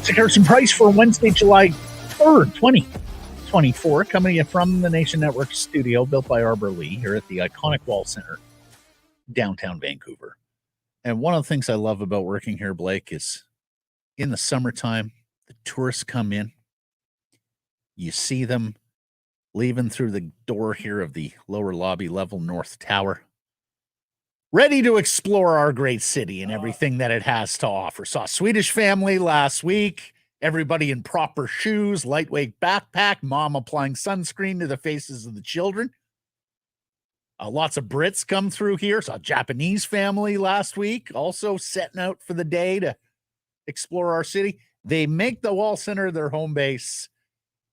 Sekeres Price for Wednesday, July 3rd, 2024, coming to you from the Nation Network studio built by Arbor Lee here at the iconic Wall Center, downtown Vancouver. And one of the things I love about working here, Blake, is in the summertime, the tourists come in. You see them leaving through the door here of the lower lobby level North Tower, ready to explore our great city and everything that it has to offer. Saw a Swedish family last week, everybody in proper shoes, lightweight backpack, mom applying sunscreen to the faces of the children. Lots of Brits come through here. Saw a Japanese family last week, also setting out for the day to explore our city. They make the Wall Center their home base,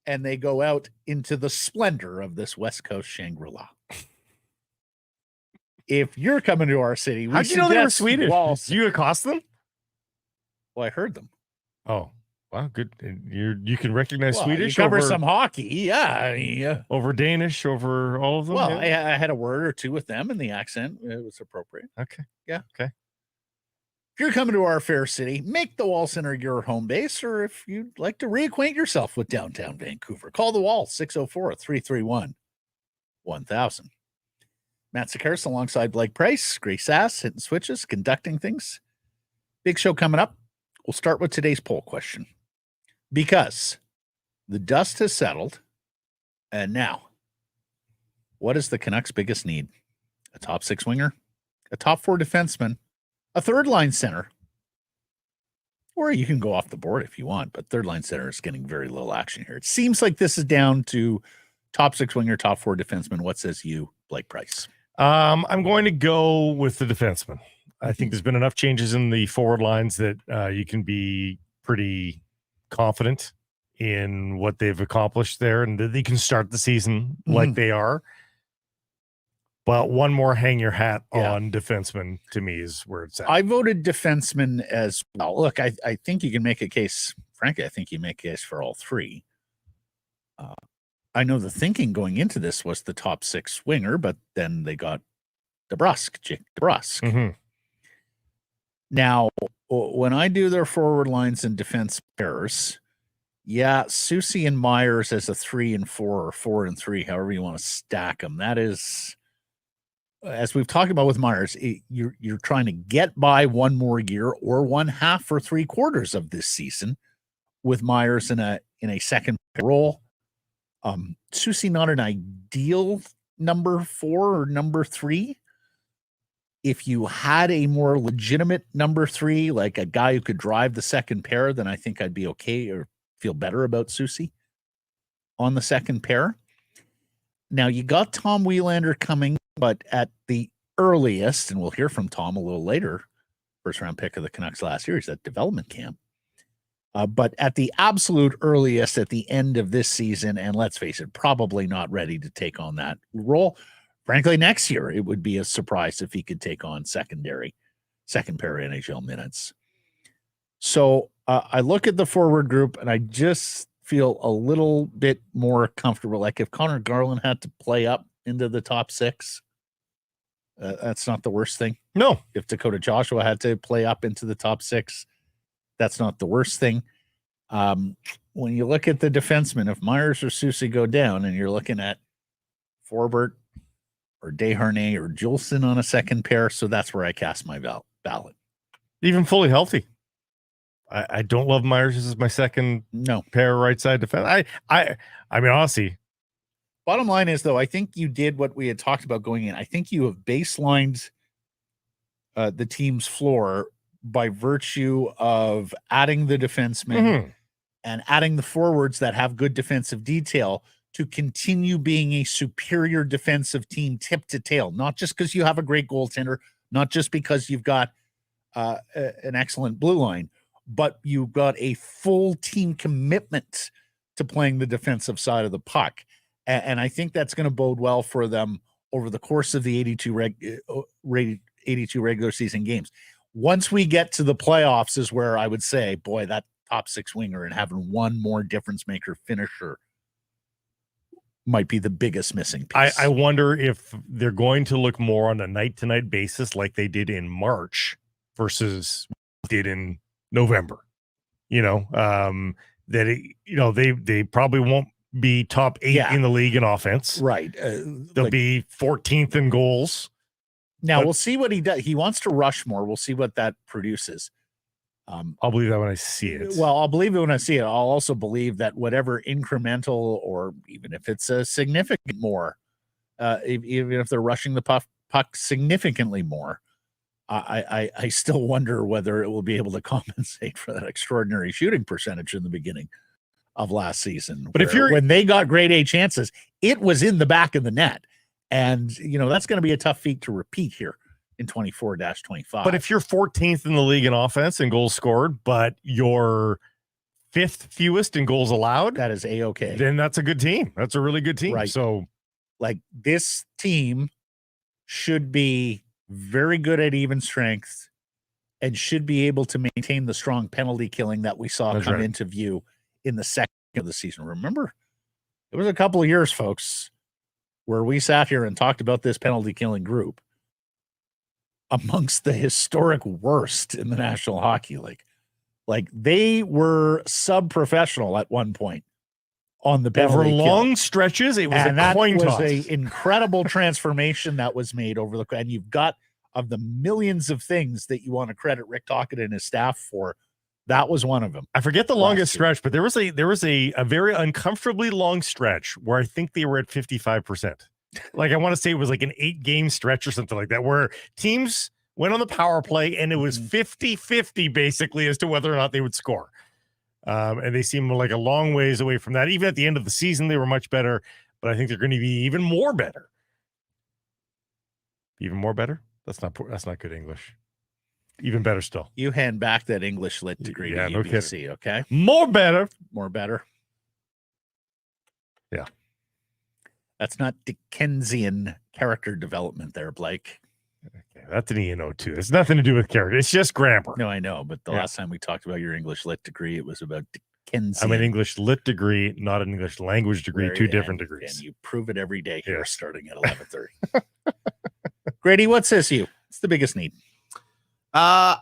and they go out into the splendor of this West Coast Shangri-La. If you're coming to our city, how'd you know they were Swedish? Did you accost them? Well, I heard them. Oh, wow, good. You can recognize Swedish. You cover some hockey, yeah. Over Danish, over all of them. Well, yeah. I had a word or two with them, and the accent it was appropriate. Okay, yeah, okay. If you're coming to our fair city, make the Wall Center your home base, or if you'd like to reacquaint yourself with downtown Vancouver, call the Wall 604-331-1000. Matt Sekeres alongside Blake Price, Grace Ass, hitting switches, conducting things. Big show coming up. We'll start with today's poll question. Because the dust has settled, and now, what is the Canucks' biggest need? A top six winger, a top four defenseman, a third line center, or you can go off the board if you want, but third line center is getting very little action here. It seems like this is down to top six winger, top four defenseman. What says you, Blake Price? I'm going to go with the defenseman. I think there's been enough changes in the forward lines that you can be pretty confident in what they've accomplished there, and that they can start the season like they are. But one more hang your hat on defenseman to me is where it's at. I voted defenseman as well. Look, I think you can make a case. Frankly, I think you make a case for all three. I know the thinking going into this was the top six winger, but then they got Jake DeBrusk. Mm-hmm. Now, when I do their forward lines and defense pairs, Susie and Myers as a 3 and 4 or 4 and 3, however you want to stack them. That is, as we've talked about with Myers, you're trying to get by one more year or one half or three quarters of this season with Myers in a second role. Susie, not an ideal number 4 or number 3. If you had a more legitimate number 3, like a guy who could drive the second pair, then I think I'd be okay or feel better about Susie on the second pair. Now, you got Tom Wielander coming, but at the earliest, and we'll hear from Tom a little later, first round pick of the Canucks last year, he's at development camp. But at the absolute earliest, at the end of this season, and let's face it, probably not ready to take on that role. Frankly, next year, it would be a surprise if he could take on second pair NHL minutes. So I look at the forward group, and I just feel a little bit more comfortable. Like if Connor Garland had to play up into the top 6, that's not the worst thing. No. If Dakota Joshua had to play up into the top 6, that's not the worst thing. When you look at the defensemen, if Myers or Susie go down and you're looking at Forbort or Desharnais or Juleson on a second pair, so that's where I cast my ballot. Even fully healthy. I don't love Myers as my second pair right side defense. I mean, honestly. Bottom line is, though, I think you did what we had talked about going in. I think you have baselined the team's floor by virtue of adding the defensemen and adding the forwards that have good defensive detail to continue being a superior defensive team tip to tail, not just because you have a great goaltender, not just because you've got an excellent blue line, but you've got a full team commitment to playing the defensive side of the puck. And I think that's going to bode well for them over the course of the 82 regular season games. Once we get to the playoffs is where I would say, boy, that top 6 winger and having one more difference maker finisher might be the biggest missing piece. I wonder if they're going to look more on a night-to-night basis like they did in March versus did in November. they probably won't be top 8 in the league in offense. Right. They'll be 14th in goals. Now we'll see what he does. He wants to rush more. We'll see what that produces. I'll believe that when I see it. Well, I'll believe it when I see it. I'll also believe that whatever incremental, or even if it's a significant more, even if they're rushing the puck significantly more, I still wonder whether it will be able to compensate for that extraordinary shooting percentage in the beginning of last season. But when they got grade A chances, it was in the back of the net. And, that's going to be a tough feat to repeat here in 24-25. But if you're 14th in the league in offense and goals scored, but you're 5th fewest in goals allowed, that is A-okay. Then that's a good team. That's a really good team. Right. So, this team should be very good at even strength and should be able to maintain the strong penalty killing that we saw come into view in the second of the season. Remember, it was a couple of years, folks, where we sat here and talked about this penalty killing group amongst the historic worst in the National Hockey League. They were sub-professional at one point on the penalty over long stretches. It was a coin toss. That was an incredible transformation that was made over and you've got, of the millions of things that you want to credit Rick Tocchet and his staff for, that was one of them. I forget the longest stretch, but there was a very uncomfortably long stretch where I think they were at 55%. I want to say it was an 8-game stretch or something like that, where teams went on the power play and it was 50-50 basically as to whether or not they would score. And they seem like a long ways away from that. Even at the end of the season, they were much better, but I think they're going to be even more better. Even more better? That's not good English. Even better still. You hand back that English lit degree to UBC, okay? More better. More better. Yeah. That's not Dickensian character development there, Blake. Okay, that's an E&O too. It's nothing to do with character. It's just grammar. No, I know. But the last time we talked about your English lit degree, it was about Dickensian. I'm an English lit degree, not an English language degree. Two different degrees. And you prove it every day here, starting at 11:30. Grady, what's this you? What's the biggest need? I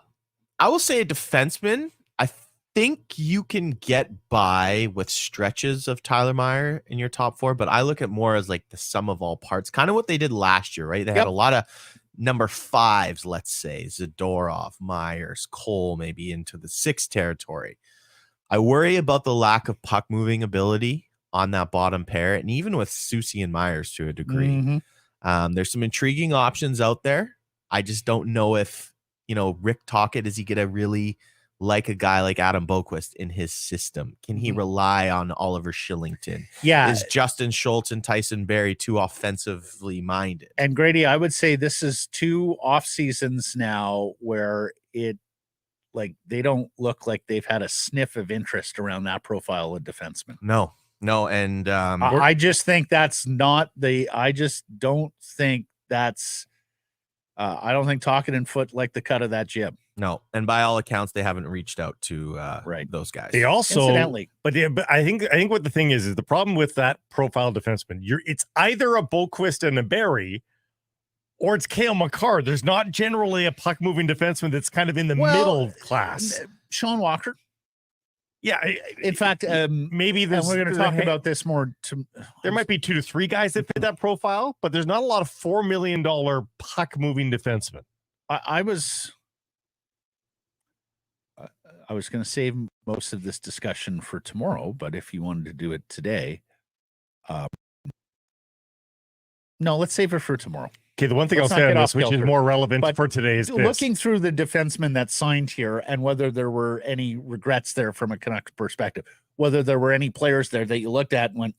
will say a defenseman. I think you can get by with stretches of Tyler Meyer in your top 4, but I look at more as the sum of all parts, kind of what they did last year, right? They had a lot of number 5s, let's say, Zadorov, Myers, Cole, maybe into the 6 territory. I worry about the lack of puck moving ability on that bottom pair, and even with Soucy and Myers to a degree. Mm-hmm. There's some intriguing options out there. I just don't know if, Rick Tocchet, is he going to really like a guy like Adam Boquist in his system? Can he rely on Oliver Shillington? Yeah. Is Justin Schultz and Tyson Barrie too offensively minded? And Grady, I would say this is 2 off seasons now where they don't look like they've had a sniff of interest around that profile of defenseman. No. And I just think that's not I just don't think that's I don't think Tocchet and Foote like the cut of that jib. No, and by all accounts, they haven't reached out to those guys. They also, incidentally, but I think what the thing is the problem with that profile defenseman. It's either a Boquist and a Barrie, or it's Cale Makar. There's not generally a puck moving defenseman that's kind of in the middle class. Sean Walker. Yeah, in fact, maybe there's. We're going to talk about this more. There might be 2 to 3 guys that fit that profile, but there's not a lot of $4 million puck moving defensemen. I was going to save most of this discussion for tomorrow, but if you wanted to do it today, no, let's save it for tomorrow. Okay, the one thing I'll say on this, which is more relevant for today, is looking through the defensemen that signed here and whether there were any regrets there from a Canucks perspective, whether there were any players there that you looked at and went,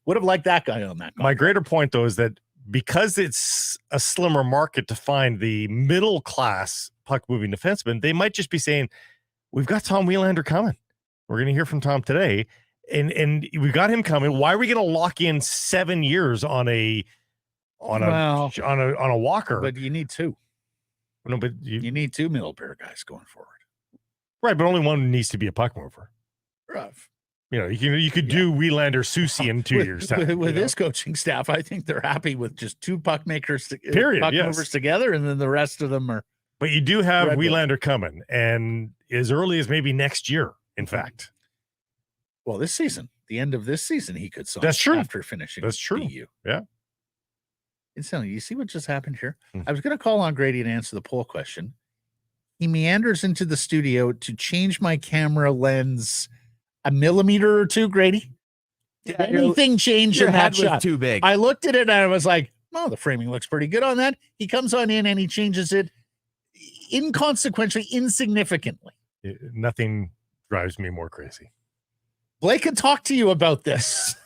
would have liked that guy on that. My greater point, though, is that because it's a slimmer market to find the middle class puck moving defenseman, they might just be saying, we've got Tom Wielander coming. We're going to hear from Tom today. And we got him coming. Why are we going to lock in 7 years on a walker? But you need 2. No, but you need 2 middle pair guys going forward. Right, but only one needs to be a puck mover. Rough. You could do Wielander Soucy in 2 years time. With this coaching staff, I think they're happy with just 2 puck makers, movers together, and then the rest of them are. But you do have Wielander coming, and as early as maybe next year in fact. Well, this season, the end of this season, he could sign. That's true. After finishing. That's true. BU. Yeah. Incidentally, you see what just happened here? Hmm. I was going to call on Grady to answer the poll question. He meanders into the studio to change my camera lens a millimeter or two, Grady. Did anything change Your in that head was shot? too big. I looked at it and I was like, oh, the framing looks pretty good on that. He comes on in and he changes it inconsequentially, insignificantly. Nothing drives me more crazy. Blake can talk to you about this.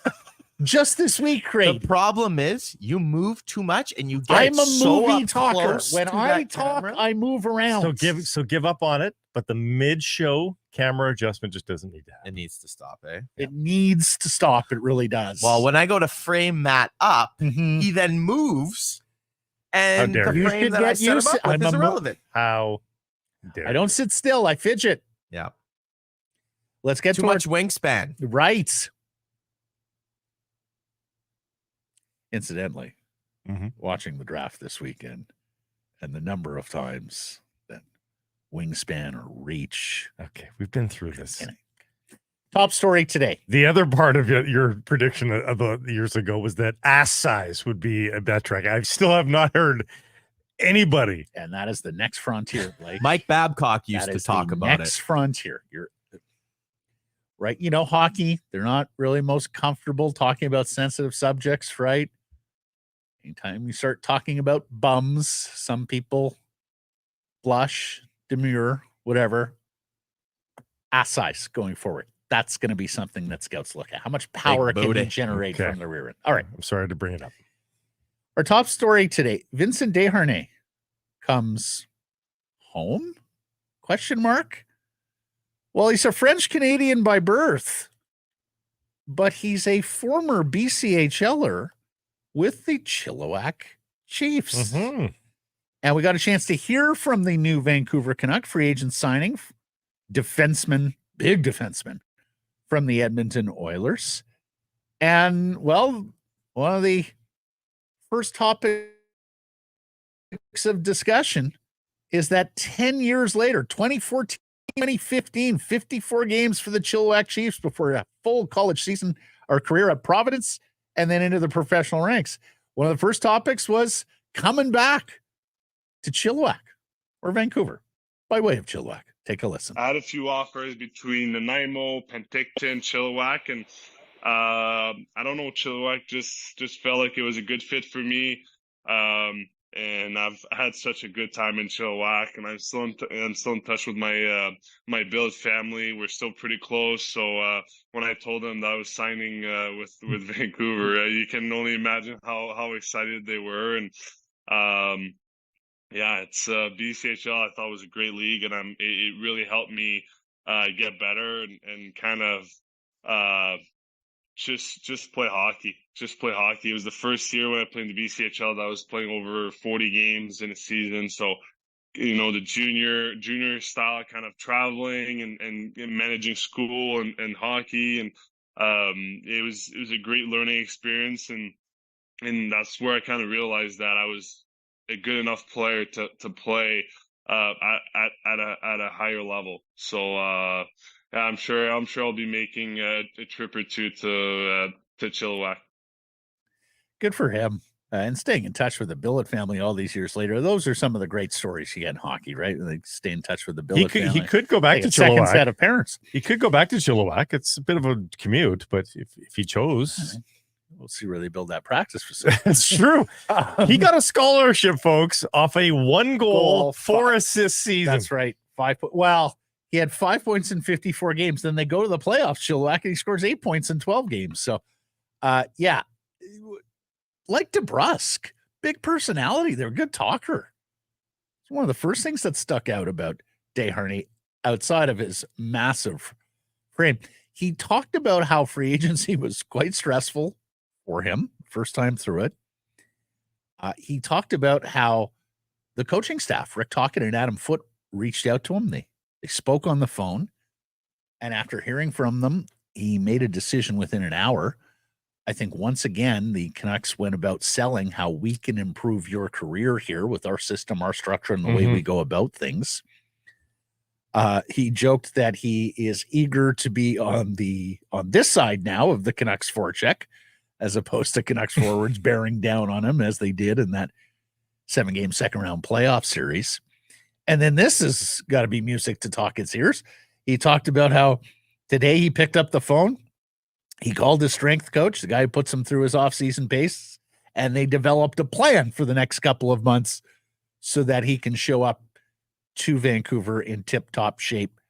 Just this week, Craig. The problem is you move too much and you get I'm a so movie up talker. close When to I that talk, camera. I move around. So give up on it, but the mid-show camera adjustment just doesn't need to happen. It needs to stop, eh? It needs to stop. It really does. Well, when I go to frame Matt up, Mhm. he then moves, and dare the you. You frame should that I get set him used up to- with I'm is a mo- irrelevant. How dare I don't sit still. I fidget. Yeah, Let's get too to our- much wingspan. Right. Incidentally, Mhm. watching the draft this weekend and the number of times that wingspan or reach. Okay, we've been through this. And top story today. The other part of your prediction about years ago was that ass size would be a bet track. I still have not heard anybody. And that is the next frontier, Blake. Mike Babcock used That to is talk the about next it. frontier. You're right. You know, hockey, they're not really most comfortable talking about sensitive subjects, right? Anytime you start talking about bums, some people blush, demur, whatever. Ass size going forward. That's going to be something that scouts look at. How much power can booty. you generate Okay. from the rear end? All right. I'm sorry to bring it up. Our top story today, Vincent Desharnais comes home? Question mark. Well, he's a French Canadian by birth, but he's a former BCHLer with the Chilliwack Chiefs. Mhm. And we got a chance to hear from the new Vancouver Canuck free agent signing, defenseman, big defenseman from the Edmonton Oilers. And, well, one of the first topics of discussion is that 10 years later, 2014, 2015, 54 games for the Chilliwack Chiefs before a full college season or career at Providence and then into the professional ranks. One of the first topics was coming back to Chilliwack or Vancouver by way of Chilliwack. Take a listen. I had a few offers between Nanaimo, Penticton, Chilliwack, and I don't know, Chilliwack just felt like it was a good fit for me. And I've had such a good time in Chilliwack, and I'm still in touch with my my Bills family. We're still pretty close. So when I told them that I was signing with Vancouver, you can only imagine how excited they were. And yeah, it's BCHL. I thought was a great league, and it really helped me get better and kind of just play hockey. Just play hockey. It was the first year when I played in the BCHL that I was playing over 40 games in a season. So, you know, the junior style kind of traveling and managing school and hockey, and it was a great learning experience, and that's where I kind of realized that I was a good enough player to play at a higher level. So yeah, I'm sure I'll be making a trip or two to Chilliwack. Good for him. And staying in touch with the Billet family all these years later. Those are some of the great stories you get in hockey, right? They stay in touch with the Billet family. He could go back Like to a second Chilliwack. set of parents. He could go back to Chilliwack. It's a bit of a commute, but if he chose, We'll see where they build that practice facility. it's true. He got a scholarship, folks, off a 1 goal, 4 assist season. That's right. Well, he had 5 points in 54 games. Then they go to the playoffs, Chilliwack, and he scores 8 points in 12 games. So, yeah, like DeBrusk, big personality. They're a good talker. It's one of the first things that stuck out about Desharnais outside of his massive frame. He talked about how free agency was quite stressful for him, first time through it. He talked about how the coaching staff, Rick Tocchet and Adam Foote, reached out to him. They spoke on the phone. And after hearing from them, he made a decision within an hour. I think once again, the Canucks went about selling how we can improve your career here with our system, our structure, and the way we go about things. He joked that he is eager to be on this side now of the Canucks forecheck, as opposed to Canucks forwards bearing down on him as they did in that 7-game second-round playoff series. And then this has got to be music to Tocchet's ears. He talked about how today he picked up the phone. He called his strength coach, the guy who puts him through his off-season pace, and they developed a plan for the next couple of months so that he can show up to Vancouver in tip-top shape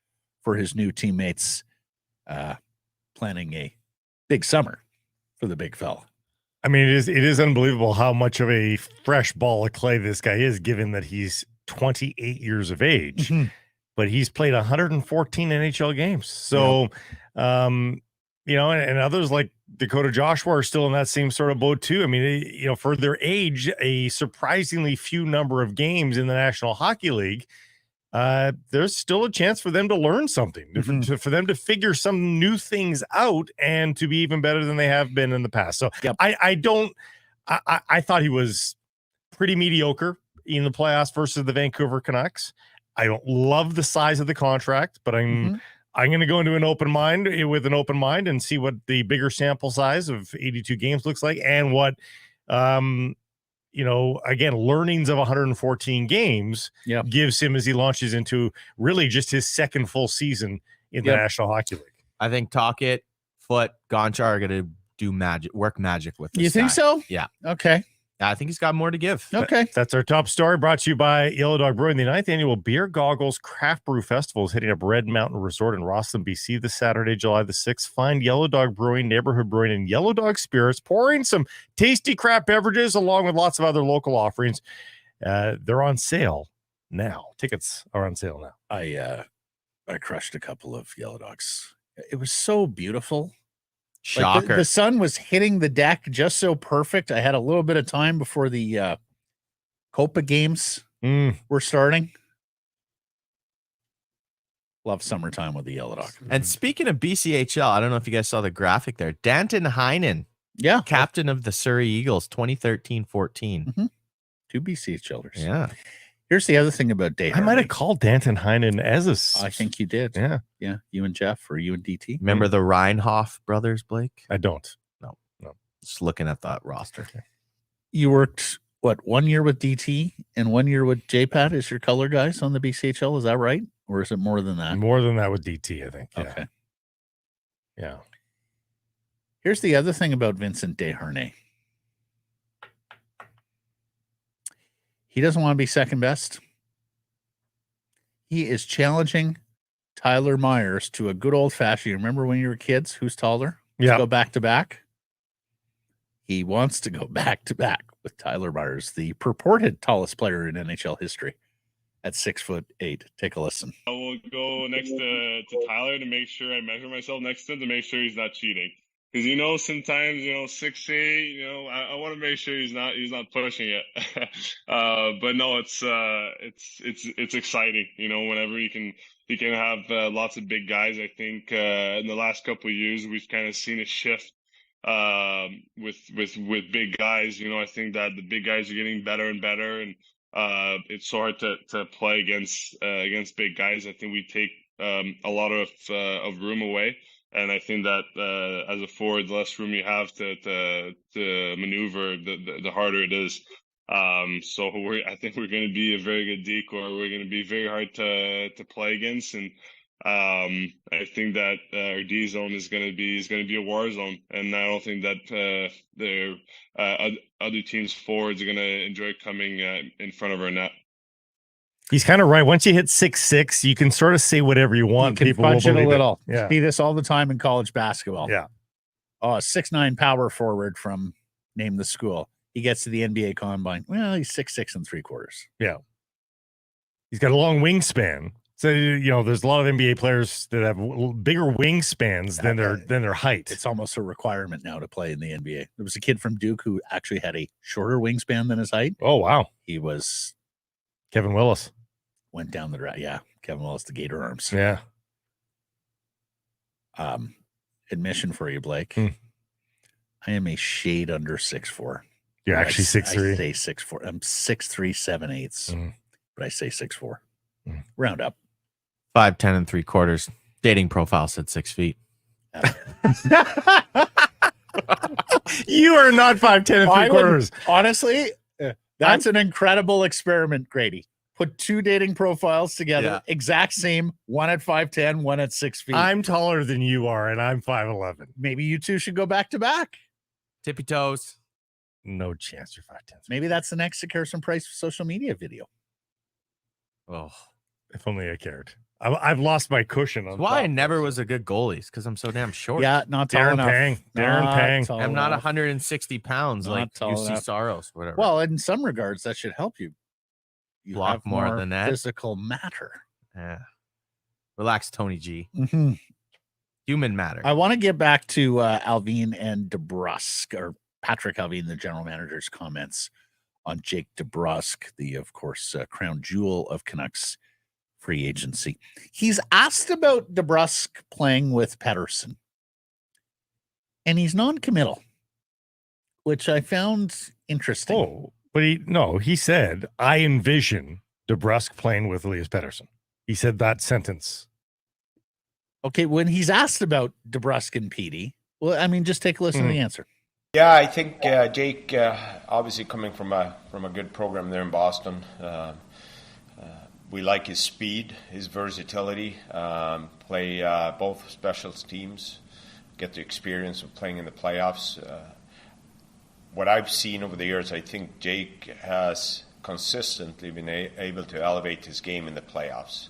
for his new teammates, planning a big summer for the big fella. I mean, it is unbelievable how much of a fresh ball of clay this guy is, given that he's 28 years of age, but he's played 114 NHL games. So, you know, and others like Dakota Joshua are still in that same sort of boat too. I mean, you know, for their age, a surprisingly few number of games in the National Hockey League, there's still a chance for them to learn something, for them to figure some new things out and to be even better than they have been in the past. So I thought he was pretty mediocre in the playoffs versus the Vancouver Canucks. I don't love the size of the contract, but I'm going to go into with an open mind and see what the bigger sample size of 82 games looks like, and what, you know, again, learnings of 114 games gives him as he launches into really just his second full season in the National Hockey League. I think Tocchet, Foote, Gonchar are going to work magic with this You think guy. so? Yeah. Okay. I think he's got more to give. Okay. That's our top story, brought to you by Yellow Dog Brewing. The 9th annual Beer Goggles Craft Brew Festival is hitting up Red Mountain Resort in Rosslyn, BC this Saturday, July the 6th. Find Yellow Dog Brewing, Neighborhood Brewing, and Yellow Dog Spirits, pouring some tasty craft beverages along with lots of other local offerings. They're on sale now. Tickets are on sale now. I crushed a couple of Yellow Dogs. It was so beautiful. Shocker. Like the sun was hitting the deck just so perfect. I had a little bit of time before the Copa games were starting. Love summertime with the Yellow Dog. And speaking of BCHL, I don't know if you guys saw the graphic there. Danton Heinen, captain of the Surrey Eagles, 2013-14. 2 BCHLers. Yeah. Here's the other thing about Day. I might have called Danton Heinen as I think you did. Yeah. Yeah. You and Jeff, or you and DT. Remember the Reinhoff brothers, Blake? I don't. No. Just looking at that roster. You worked, 1 year with DT and 1 year with JPAT as your color guys on the BCHL? Is that right? Or is it more than that? More than that with DT, I think. Yeah. Okay. Yeah. Here's the other thing about Vincent Desharnais. He doesn't want to be second best. He is challenging Tyler Myers to a good old-fashioned, remember when you were kids, who's taller? Yeah. Go back-to-back. He wants to go back-to-back with Tyler Myers, the purported tallest player in NHL history at 6'8". Take a listen. I will go next to Tyler to make sure I measure myself next to him to make sure he's not cheating. Because sometimes 6'8", I want to make sure he's not pushing it. But no, it's exciting. Whenever he can have lots of big guys. I think in the last couple of years we've kind of seen a shift with big guys. I think that the big guys are getting better and better, and it's so hard to play against big guys. I think we take a lot of room away. And I think that as a forward, the less room you have to maneuver, the harder it is. So I think we're going to be a very good decoy. We're going to be very hard to play against, and I think that our D zone is going to be a war zone. And I don't think that the other teams' forwards are going to enjoy coming in front of our net. He's kind of right. Once you hit 6'6", you can sort of say whatever you want. You can People will fudge it a believe little. it. Yeah. See this all the time in college basketball. Yeah. Oh, a 6'9" power forward from name the school. He gets to the NBA combine. Well, he's 6'6"3/4. Yeah. He's got a long wingspan. So, there's a lot of NBA players that have bigger wingspans than their height. It's almost a requirement now to play in the NBA. There was a kid from Duke who actually had a shorter wingspan than his height. Oh, wow. He was Kevin Willis. Went down the draft. Yeah. Kevin Willis, the Gator Arms. Yeah. Admission for you, Blake. I am a shade under 6'4". You're actually 6'3". I say 6'4". I'm 6'3", 7/8", but I say 6'4". Round up. 5'10" 3/4. Dating profile said 6 feet. You are not 5'10" 3/4. Honestly, that's an incredible experiment, Grady. Put 2 dating profiles together, exact same, one at 5'10", one at 6 feet. I'm taller than you are, and I'm 5'11". Maybe you two should go back to back. Tippy toes. No chance you're 5'10". Maybe that's the next Sekeres Price social media video. Oh, if only I cared. I've lost my cushion. That's why I never was a good goalie, because I'm so damn short. Yeah, not tall enough. Darren Pang. I'm not 160 pounds like UC enough. Saros, whatever. Well, in some regards, that should help you. You block have more than that. Physical matter. Yeah. Relax, Tony G. Mm-hmm. Human matter. I want to get back to Alvin and DeBrusk, or Patrick Alvin, the general manager's comments on Jake DeBrusk, the, of course, crown jewel of Canucks free agency. He's asked about DeBrusk playing with Pettersson, and he's non-committal, which I found interesting. Oh, but he said, I envision DeBrusk playing with Elias Pettersson. He said that sentence. Okay, when he's asked about DeBrusk and Petey, well, I mean, just take a listen to the answer. Yeah, I think Jake, obviously coming from a good program there in Boston, we like his speed, his versatility, play both special teams, get the experience of playing in the playoffs. What I've seen over the years, I think Jake has consistently been able to elevate his game in the playoffs.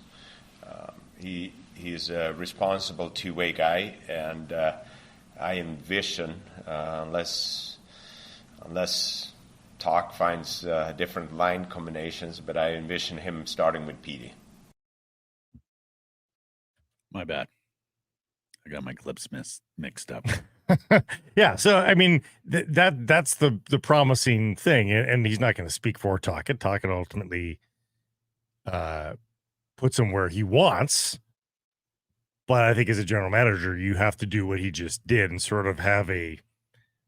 He's a responsible two-way guy, and I envision, unless Talk finds different line combinations, but I envision him starting with Petey. My bad. I got my clips mixed up. Yeah, so I mean that's the promising thing, and he's not going to speak for Tocchet. Tocchet ultimately puts him where he wants, but I think as a general manager, you have to do what he just did and sort of have a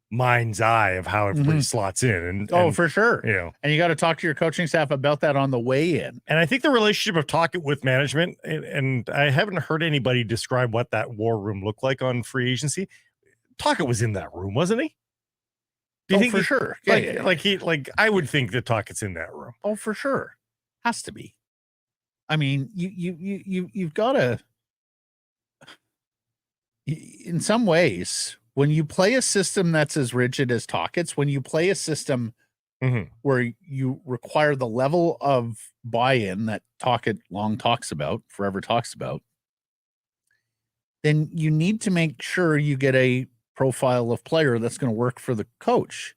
mind's eye of how everybody slots in. And for sure, and you got to talk to your coaching staff about that on the way in. And I think the relationship of Tocchet with management, and I haven't heard anybody describe what that war room looked like on free agency. Tocchet was in that room, wasn't he? Do you think for sure? Like I would think that Tocchet's in that room. Oh, for sure, has to be. I mean, you've got to. In some ways, when you play a system that's as rigid as Tocchet's, when you play a system where you require the level of buy-in that Tocchet forever talks about, then you need to make sure you get a profile of player that's going to work for the coach.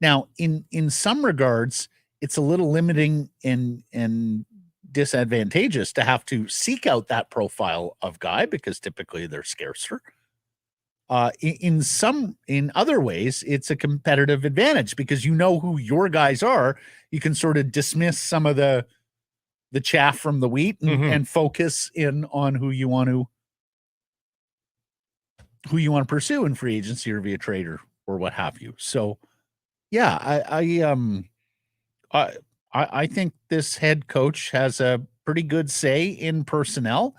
Now, in some regards, it's a little limiting and disadvantageous to have to seek out that profile of guy, because typically they're scarcer. In other ways, it's a competitive advantage because you know who your guys are. You can sort of dismiss some of the chaff from the wheat and focus in on who you want to pursue in free agency or via trade or what have you. So, yeah, I think this head coach has a pretty good say in personnel.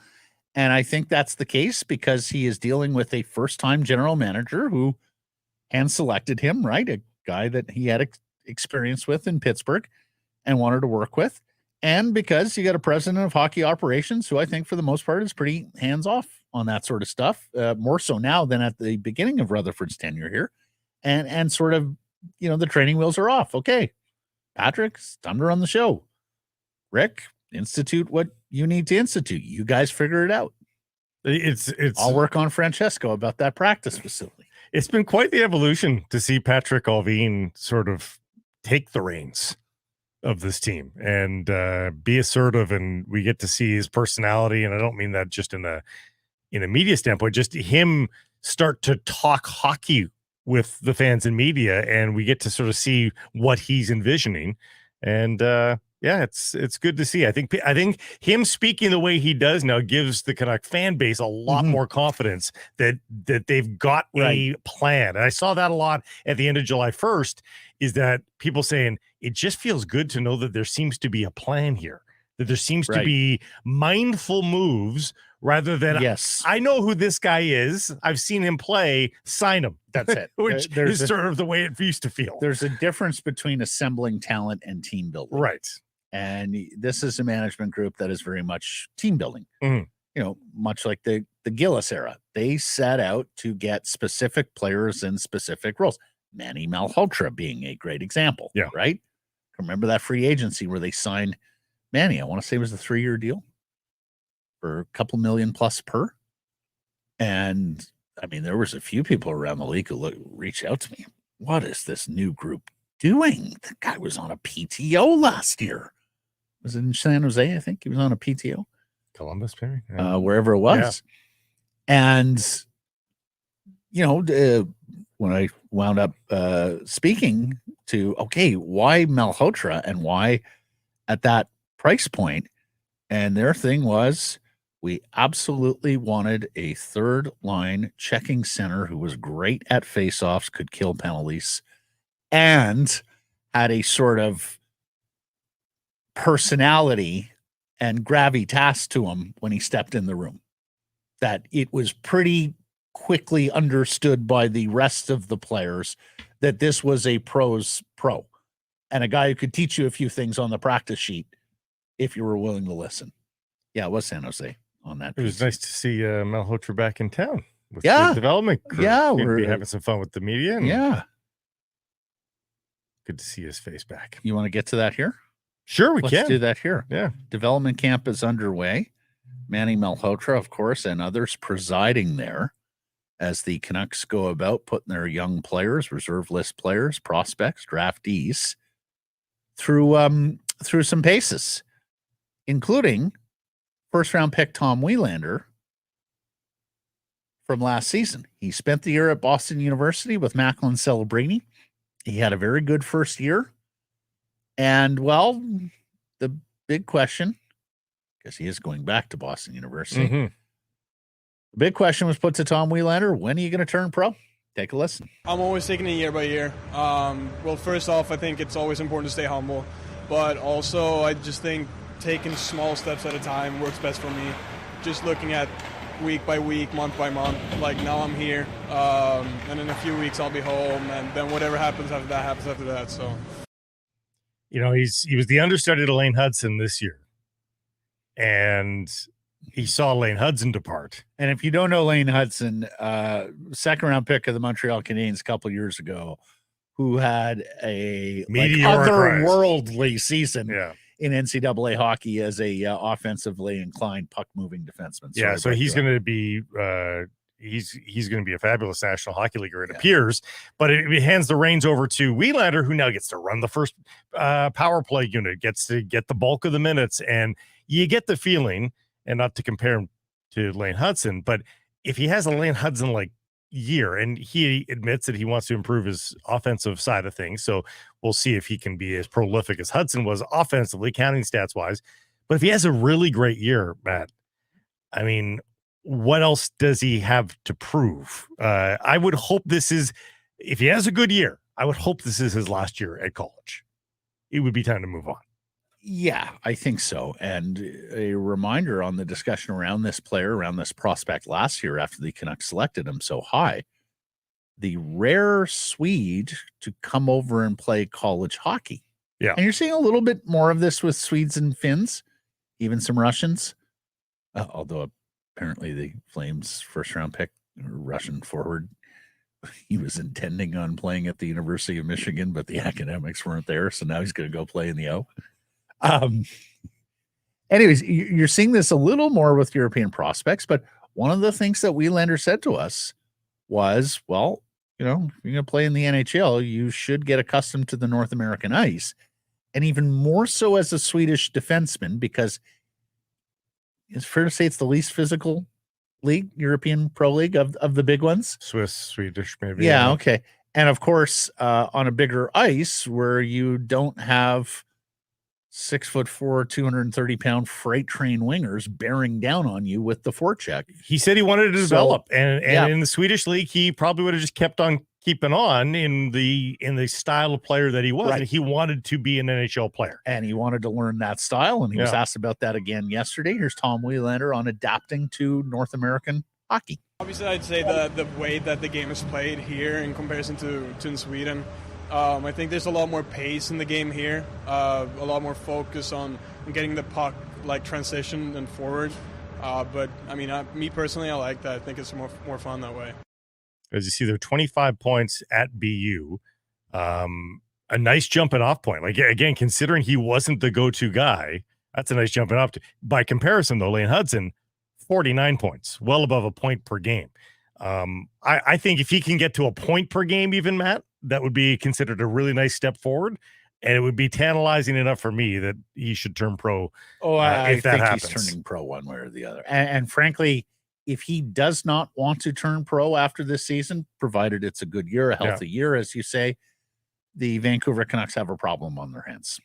And I think that's the case because he is dealing with a first-time general manager who hand-selected him, right? A guy that he had experience with in Pittsburgh and wanted to work with. And because you got a president of hockey operations who I think for the most part is pretty hands-off on that sort of stuff, more so now than at the beginning of Rutherford's tenure here. And sort of, the training wheels are off. Okay, Patrick, it's time to run the show. Rick, institute what you need to institute. You guys figure it out. It's I'll work on Francesco about that practice facility. It's been quite the evolution to see Patrick Alvin sort of take the reins of this team and be assertive, and we get to see his personality. And I don't mean that just in a media standpoint, just him start to talk hockey with the fans and media, and we get to sort of see what he's envisioning. And yeah, it's good to see. I think him speaking the way he does now gives the Canuck fan base a lot more confidence that they've got a plan. And I saw that a lot at the end of July 1st, is that people saying it just feels good to know that there seems to be a plan here. that there seems to Right. be mindful moves rather than Yes. I know who this guy is. I've seen him play. Sign him. That's it. Which There's is a- sort of the way it used to feel. There's a difference between assembling talent and team building. Right. And this is a management group that is very much team building. Mhm. You know, much like the Gillis era. They set out to get specific players in specific roles. Manny Malhotra being a great example. Yeah. Right? Remember that free agency where they signed Manny? I want to say it was a 3-year deal for a couple million plus per. And I mean, there was a few people around the league who reached out to me. What is this new group doing? The guy was on a PTO last year. Was it in San Jose? I think he was on a PTO. Columbus, maybe. Wherever it was. Yeah. And, you know, when I wound up speaking to, okay, why Malhotra and why at that price point? And their thing was, we absolutely wanted a third line checking center who was great at faceoffs, could kill penalties, and had a sort of personality and gravitas to him when he stepped in the room. That it was pretty quickly understood by the rest of the players that this was a pro's pro and a guy who could teach you a few things on the practice sheet if you were willing to listen. Yeah, it was San Jose on that. It was nice to see Malhotra back in town with Yeah. the development crew. Yeah, We'd be having some fun with the media. And Yeah. good to see his face back. You want to get to that here? Sure, we Let's can do that here. Yeah. Development camp is underway. Manny Malhotra, of course, and others presiding there as the Canucks go about putting their young players, reserve list players, prospects, draftees through some paces, including first-round pick Tom Wielander from last season. He spent the year at Boston University with Macklin Celebrini. He had a very good first year. And, well, the big question, because he is going back to Boston University, Mm-hmm. the big question was put to Tom Wielander, when are you going to turn pro? Take a listen. I'm always taking it year by year. Well, first off, I think it's always important to stay humble. But also, I just think taking small steps at a time works best for me. Just looking at week by week, month by month. Like, now I'm here, and in a few weeks I'll be home, and then whatever happens after that happens after that. So, You know, he was the understudy to Lane Hudson this year. And he saw Lane Hudson depart. And if you don't know Lane Hudson, second-round pick of the Montreal Canadiens a couple years ago, who had a Meteoric rise. otherworldly season Yeah. in NCAA hockey as a offensively inclined puck-moving defenseman. Yeah, so he's going to be he's going to be a fabulous National Hockey Leaguer, it appears. But it hands the reins over to Wielander, who now gets to run the first power play unit, gets to get the bulk of the minutes, and you get the feeling, and not to compare him to Lane Hudson, but if he has a Lane Hudson like year, and he admits that he wants to improve his offensive side of things, so we'll see if he can be as prolific as Hudson was offensively, counting stats wise. But if he has a really great year, Matt, I mean, what else does he have to prove? I would hope this is, if he has a good year, I would hope this is his last year at college. It would be time to move on. Yeah, I think so. And a reminder on the discussion around this player, around this prospect last year after the Canucks selected him so high, the rare Swede to come over and play college hockey. Yeah. And you're seeing a little bit more of this with Swedes and Finns, even some Russians, although apparently the Flames first-round pick, Russian forward, he was intending on playing at the University of Michigan, but the academics weren't there, so now he's going to go play in the O. Anyways, you're seeing this a little more with European prospects, but one of the things that Wielander said to us was, well, you know, if you're going to play in the NHL, you should get accustomed to the North American ice, and even more so as a Swedish defenseman, because it's fair to say it's the least physical league, European Pro League of the big ones. Swiss, Swedish, maybe. Yeah, okay. And of course, on a bigger ice where you don't have 6'4", 230-pound freight train wingers bearing down on you with the forecheck. He said he wanted to develop, and yeah. in the Swedish league, he probably would have just kept on keeping on in the style of player that he was. Right. And he wanted to be an NHL player. And he wanted to learn that style, and he was asked about that again yesterday. Here's Tom Wielander on adapting to North American hockey. Obviously, I'd say the way that the game is played here in comparison to in Sweden, I think there's a lot more pace in the game here, a lot more focus on getting the puck like transition and forward. But I mean, me personally, I like that. I think it's more fun that way. As you see, there are 25 points at BU. A nice jumping off point. Like, again, considering he wasn't the go-to guy, that's a nice jumping off. By comparison, though, Lane Hudson, 49 points, well above a point per game. I think if he can get to a point per game, even, Matt, that would be considered a really nice step forward. And it would be tantalizing enough for me that he should turn pro. I if that think happens. he's turning pro one way or the other. And frankly, if he does not want to turn pro after this season, provided it's a good year, a healthy year, as you say, the Vancouver Canucks have a problem on their hands.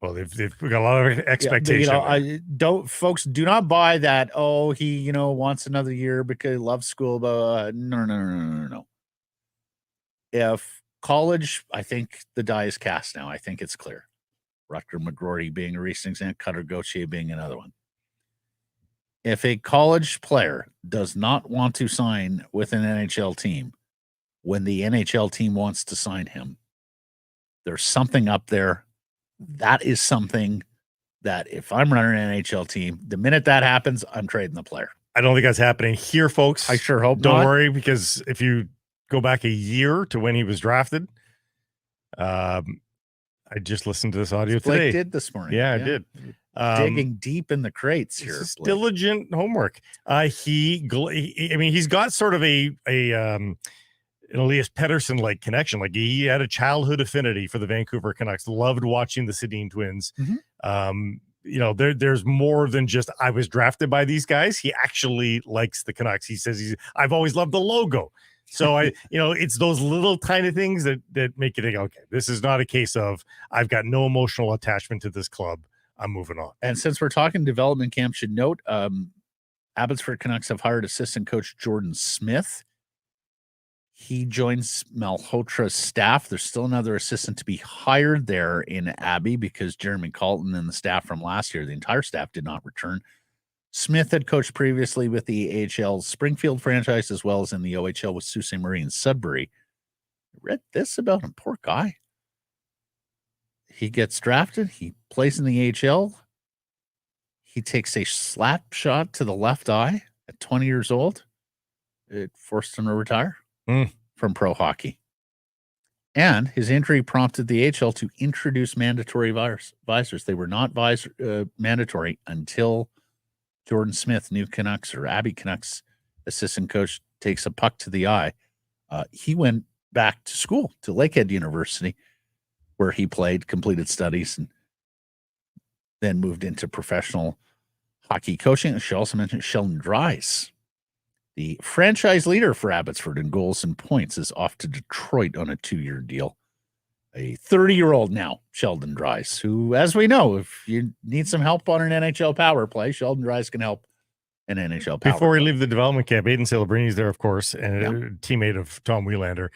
Well, they've got a lot of expectation. Folks, do not buy that. Oh, he wants another year because he loves school. But no. If college, I think the die is cast now. I think it's clear. Rutger McGrory being a recent example, Cutter Gauthier being another one. If a college player does not want to sign with an NHL team when the NHL team wants to sign him, there's something up there. That is something that if I'm running an NHL team, the minute that happens, I'm trading the player. I don't think that's happening here, folks. I sure hope Don't not. worry, because if you go back a year to when he was drafted, I just listened to this audio Blake today. did this morning. Yeah, I did. Digging deep in the crates here. This is diligent homework. He's got sort of an Elias Pettersson like connection. Like, he had a childhood affinity for the Vancouver Canucks. Loved watching the Sedin twins. There's more than just I was drafted by these guys. He actually likes the Canucks. He says I've always loved the logo. So it's those little tiny things that make you think, okay, this is not a case of I've got no emotional attachment to this club. I'm moving on. And since we're talking development camp, should note Abbotsford Canucks have hired assistant coach Jordan Smith. He joins Malhotra's staff. There's still another assistant to be hired there in Abbey because Jeremy Colton and the staff from last year, the entire staff, did not return. Smith had coached previously with the AHL's Springfield franchise as well as in the OHL with Sault Ste. Marie and Sudbury. I read this about him. Poor guy. He gets drafted. He plays in the AHL. He takes a slap shot to the left eye at 20 years old. It forced him to retire from pro hockey. And his injury prompted the AHL to introduce mandatory visors. They were not mandatory until Jordan Smith, new Canucks or Abbey Canucks assistant coach, takes a puck to the eye. He went back to school to Lakehead University, where he played, completed studies, and then moved into professional hockey coaching. She also mentioned Sheldon Dries, the franchise leader for Abbotsford in goals and points, is off to Detroit on a 2-year deal. A 30-year-old now, Sheldon Dries, who, as we know, if you need some help on an NHL power play, Sheldon Dries can help an NHL power Before we play. leave the development camp, Aiden Celebrini there, of course, and a teammate of Tom Wielander.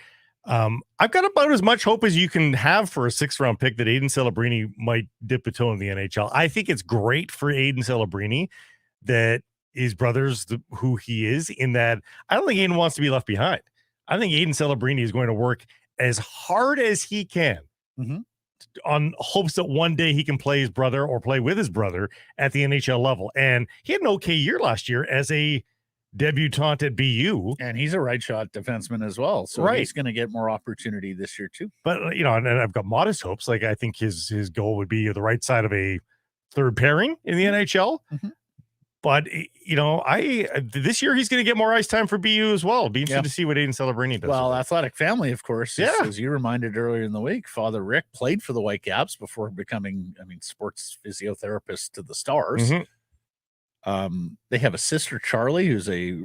I've got about as much hope as you can have for a 6th-round pick that Aiden Celebrini might dip a toe in the NHL. I think it's great for Aiden Celebrini that his brother's who he is, in that I don't think Aiden wants to be left behind. I think Aiden Celebrini is going to work as hard as he can on hopes that one day he can play his brother or play with his brother at the NHL level. And he had an okay year last year as a debutante at BU. And he's a right shot defenseman as well. So he's going to get more opportunity this year too. But, and I've got modest hopes. Like, I think his goal would be the right side of a third pairing in the NHL. But, this year he's going to get more ice time for BU as well. Be interested to see what Aiden Celebrini does. Well, athletic family, of course. As you reminded earlier in the week, Father Rick played for the Whitecaps before becoming, sports physiotherapist to the Stars. They have a sister, Charlie, who's a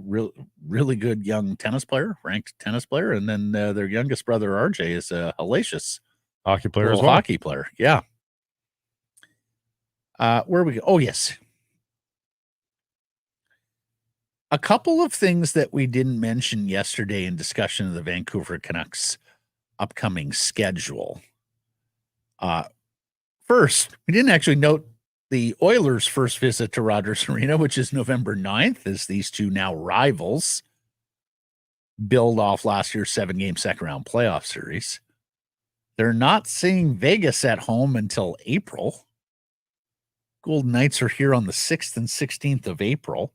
really good young tennis player, ranked tennis player. And then their youngest brother, RJ, is a hellacious hockey player as well. Hockey player. Yeah. Where we go? Oh, yes. A couple of things that we didn't mention yesterday in discussion of the Vancouver Canucks upcoming schedule. First, we didn't actually note the Oilers' first visit to Rogers Arena, which is November 9th, as these two now rivals build off last year's 7-game second-round playoff series. They're not seeing Vegas at home until April. Golden Knights are here on the 6th and 16th of April.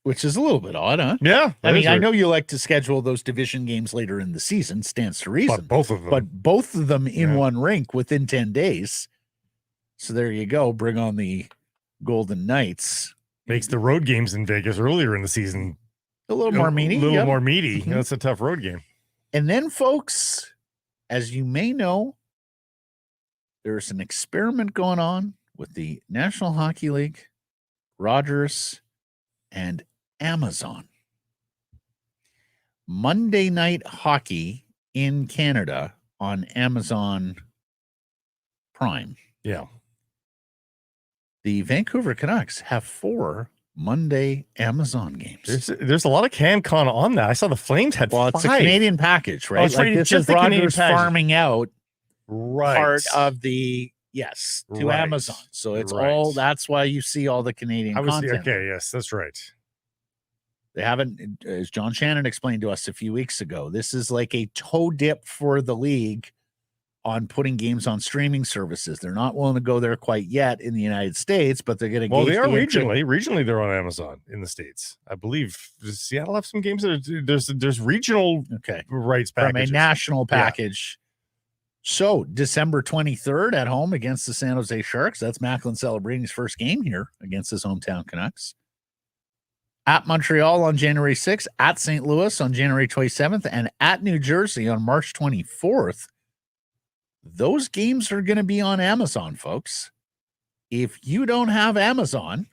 Which is a little bit odd, huh? Yeah. I mean, I know you like to schedule those division games later in the season, stands to reason. But both of them. But both of them in one rink within 10 days. So there you go. Bring on the Golden Knights. Makes the road games in Vegas earlier in the season a little more meaty. A little more meaty. Mm-hmm. That's a tough road game. And then, folks, as you may know, there's an experiment going on with the National Hockey League, Rogers, and Amazon. Monday Night Hockey in Canada on Amazon Prime. Yeah. The Vancouver Canucks have 4 Monday Amazon games. There's a lot of CanCon on that. I saw the Flames had 5. It's a Canadian package, right? Right. This Just is the Canadian Rogers package. farming out Part of the to Right. Amazon. So it's Right. all, that's why you see all the Canadian content. Okay, yes, that's right. They haven't, as John Shannon explained to us a few weeks ago, this is like a toe dip for the league on putting games on streaming services. They're not willing to go there quite yet in the United States, but they're going to. Well, they are regionally. Regionally, they're on Amazon in the States. I believe. Does Seattle have some games that are, there's regional rights packages. From a national package. So December 23rd at home against the San Jose Sharks. That's Macklin celebrating his first game here against his hometown Canucks. At Montreal on January 6th, at St. Louis on January 27th, and at New Jersey on March 24th. Those games are going to be on Amazon, folks. If you don't have Amazon,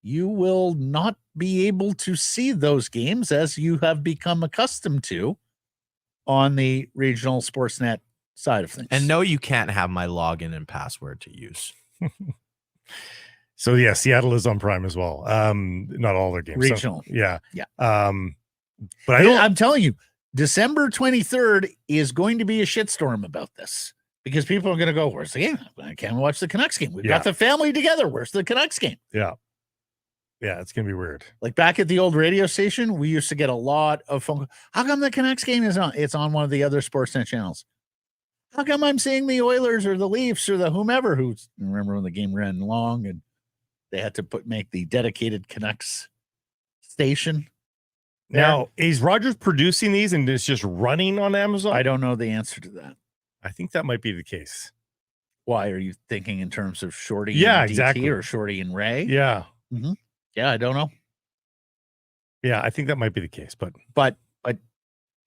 you will not be able to see those games as you have become accustomed to on the regional Sportsnet side of things. And no, you can't have my login and password to use. So yeah, Seattle is on Prime as well. Not all their games. Regional. So, yeah. Yeah. But I'm telling you, December 23rd is going to be a shitstorm about this because people are going to go, where's the game? I can't watch the Canucks game. We've got the family together. Where's the Canucks game? Yeah. Yeah, it's going to be weird. Like back at the old radio station, we used to get a lot of phone calls. How come the Canucks game is on? It's on one of the other Sportsnet channels. How come I'm seeing the Oilers or the Leafs or the whomever who's, remember when the game ran long and they had to make the dedicated Canucks station. Now, is Rogers producing these and it's just running on Amazon? I don't know the answer to that. I think that might be the case. Why are you thinking in terms of Shorty and DT or Shorty and Ray? Yeah. Mm-hmm. Yeah, I don't know. Yeah, I think that might be the case, but